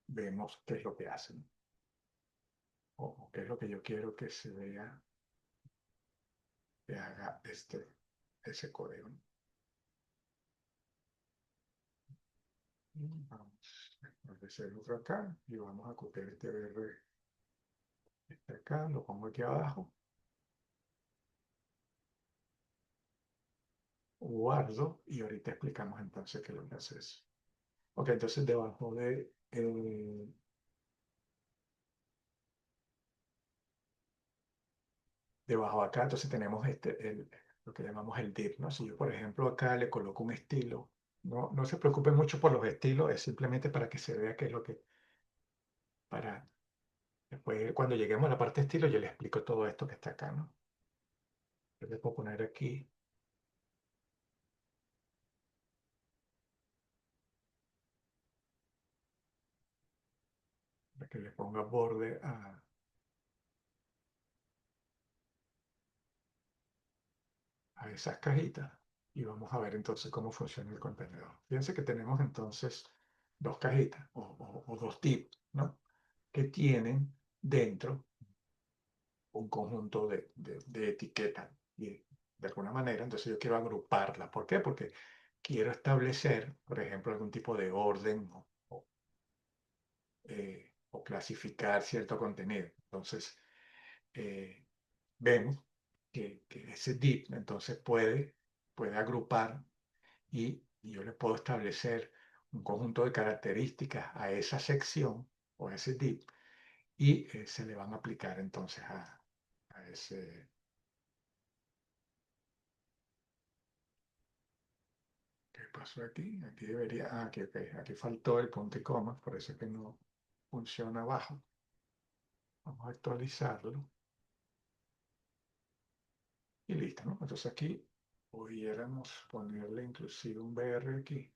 vemos qué es lo que hacen. o qué es lo que yo quiero que se vea, que haga ese código. Vamos a hacer otro acá y vamos a copiar este verde este acá, lo pongo aquí abajo, guardo y ahorita explicamos entonces qué es lo que hace eso. Ok, entonces debajo acá, entonces tenemos lo que llamamos el div, ¿no? Si yo, por ejemplo, acá le coloco un estilo, no se preocupen mucho por los estilos, es simplemente para que se vea qué es lo que, para después, cuando lleguemos a la parte de estilo, yo le explico todo esto que está acá, ¿no? Yo le puedo poner aquí, para que le ponga borde a esas cajitas y vamos a ver entonces cómo funciona el contenedor. Fíjense que tenemos entonces dos cajitas o dos tips, ¿no? Que tienen dentro un conjunto de etiquetas y de alguna manera, entonces yo quiero agruparlas. ¿Por qué? Porque quiero establecer, por ejemplo, algún tipo de orden o clasificar cierto contenido. Entonces, eh, vemos que ese div entonces puede agrupar y yo le puedo establecer un conjunto de características a esa sección o a ese div y se le van a aplicar entonces a ese. ¿Qué pasó aquí? Aquí debería, aquí, ok, aquí faltó el punto y coma, por eso es que no funciona abajo. Vamos a actualizarlo y listo, ¿no? Entonces aquí pudiéramos ponerle inclusive un BR aquí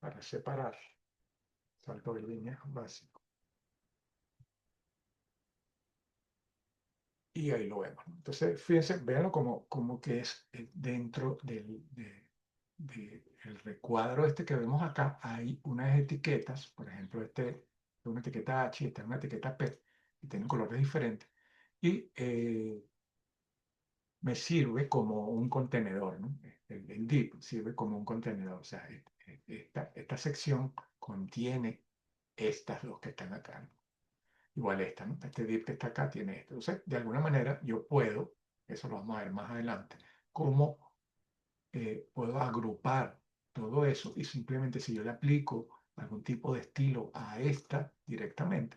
para separar salto de línea básico. Y ahí lo vemos, ¿no? Entonces, fíjense, véanlo como que es dentro el recuadro este que vemos acá, hay unas etiquetas, por ejemplo, es una etiqueta H, esta es una etiqueta P, y tienen colores diferentes, y me sirve como un contenedor, ¿no? El div sirve como un contenedor, o sea, esta sección contiene estas dos que están acá, ¿no? Igual esta, ¿no? Este div que está acá tiene esto. Entonces, de alguna manera, yo puedo, eso lo vamos a ver más adelante, cómo puedo agrupar todo eso y simplemente si yo le aplico algún tipo de estilo a esta directamente,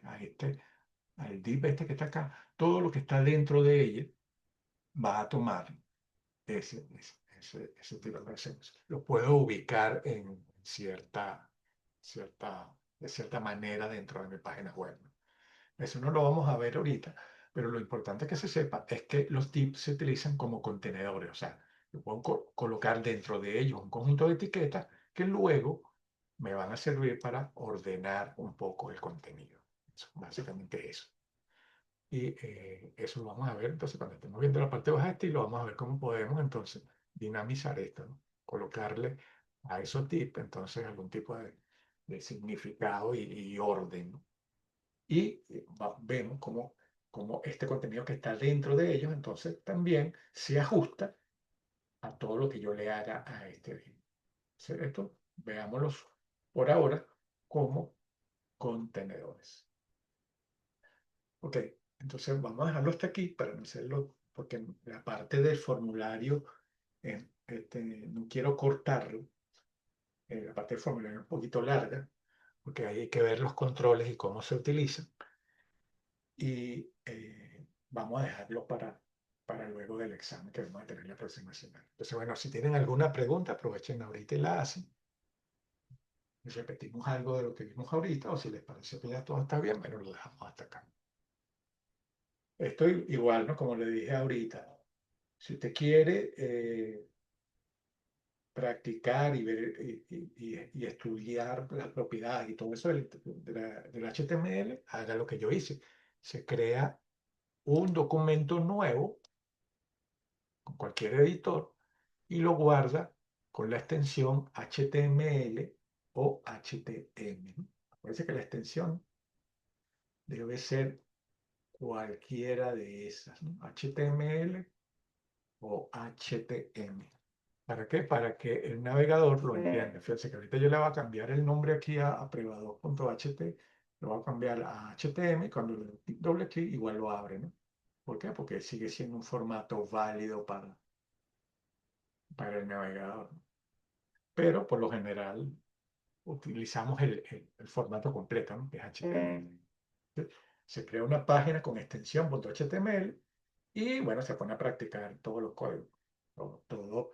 al div este que está acá, todo lo que está dentro de ella va a tomar ese tipo de presencia. Lo puedo ubicar en de cierta manera dentro de mi página web, ¿no? Eso no lo vamos a ver ahorita, pero lo importante que se sepa es que los tips se utilizan como contenedores, o sea, yo puedo colocar dentro de ellos un conjunto de etiquetas que luego me van a servir para ordenar un poco el contenido. Básicamente eso. Y eso lo vamos a ver, entonces cuando estemos viendo la parte baja de estilo, vamos a ver cómo podemos entonces dinamizar esto, ¿no? Colocarle a esos tips entonces algún tipo de significado y orden, ¿no? Y vemos cómo este contenido que está dentro de ellos, entonces también se ajusta a todo lo que yo le haga a este video. Entonces, esto, veámoslos por ahora como contenedores. Ok, entonces vamos a dejarlo hasta aquí para no hacerlo, porque la parte del formulario, no quiero cortarlo, la parte del formulario es un poquito larga, porque ahí hay que ver los controles y cómo se utilizan. Y vamos a dejarlo para luego del examen que vamos a tener la próxima semana. Entonces, bueno, si tienen alguna pregunta, aprovechen ahorita y la hacen. Y repetimos algo de lo que vimos ahorita, o si les parece que ya todo está bien, bueno, lo dejamos hasta acá. Estoy igual, ¿no? Como le dije ahorita, si usted quiere practicar y ver y estudiar las propiedades y todo eso del HTML, haga lo que yo hice. Se crea un documento nuevo con cualquier editor y lo guarda con la extensión HTML o HTM, ¿no? Acuérdense que la extensión debe ser cualquiera de esas, ¿no? HTML o HTM. ¿Para qué? Para que el navegador lo entienda. Fíjense que ahorita yo le voy a cambiar el nombre aquí a privado.ht, lo voy a cambiar a HTM y cuando le doy doble clic igual lo abre, ¿no? ¿Por qué? Porque sigue siendo un formato válido para el navegador, ¿no? Pero por lo general utilizamos el formato completo, ¿no? Que es HTML. Se crea una página con extensión .html y bueno, se pone a practicar todos los códigos. Todo,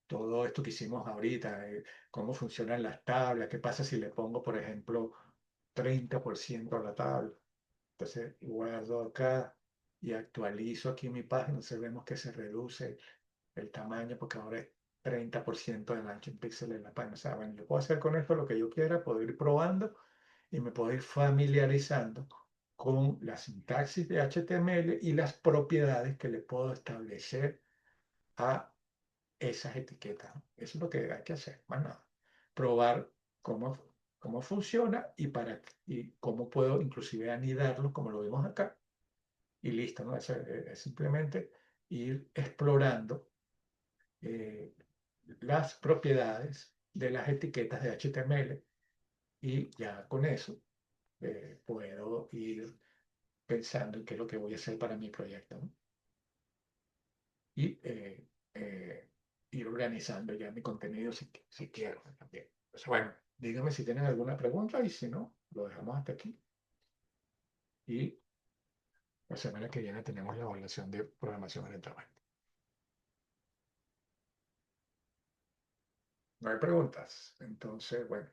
todo esto que hicimos ahorita, cómo funcionan las tablas, qué pasa si le pongo, por ejemplo, 30% a la tabla. Entonces, guardo acá y actualizo aquí mi página, entonces vemos que se reduce el tamaño porque ahora es 30% del ancho en píxeles de la página. O sea, bueno, yo puedo hacer con esto lo que yo quiera, puedo ir probando y me puedo ir familiarizando con la sintaxis de HTML y las propiedades que le puedo establecer a esas etiquetas, ¿no? Eso es lo que hay que hacer, más nada. Probar cómo, cómo funciona y cómo puedo inclusive anidarlos, como lo vimos acá, y listo, ¿no? Es simplemente ir explorando eh, las propiedades de las etiquetas de HTML y ya con eso puedo ir pensando en qué es lo que voy a hacer para mi proyecto, ¿no? Y ir organizando ya mi contenido si quiero también. Pues bueno, dígame si tienen alguna pregunta y si no, lo dejamos hasta aquí. Y la semana que viene tenemos la evaluación de programación en el trabajo. No hay preguntas. Entonces, bueno,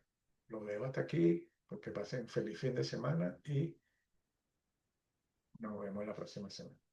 lo dejo hasta aquí porque pasen feliz fin de semana y nos vemos la próxima semana.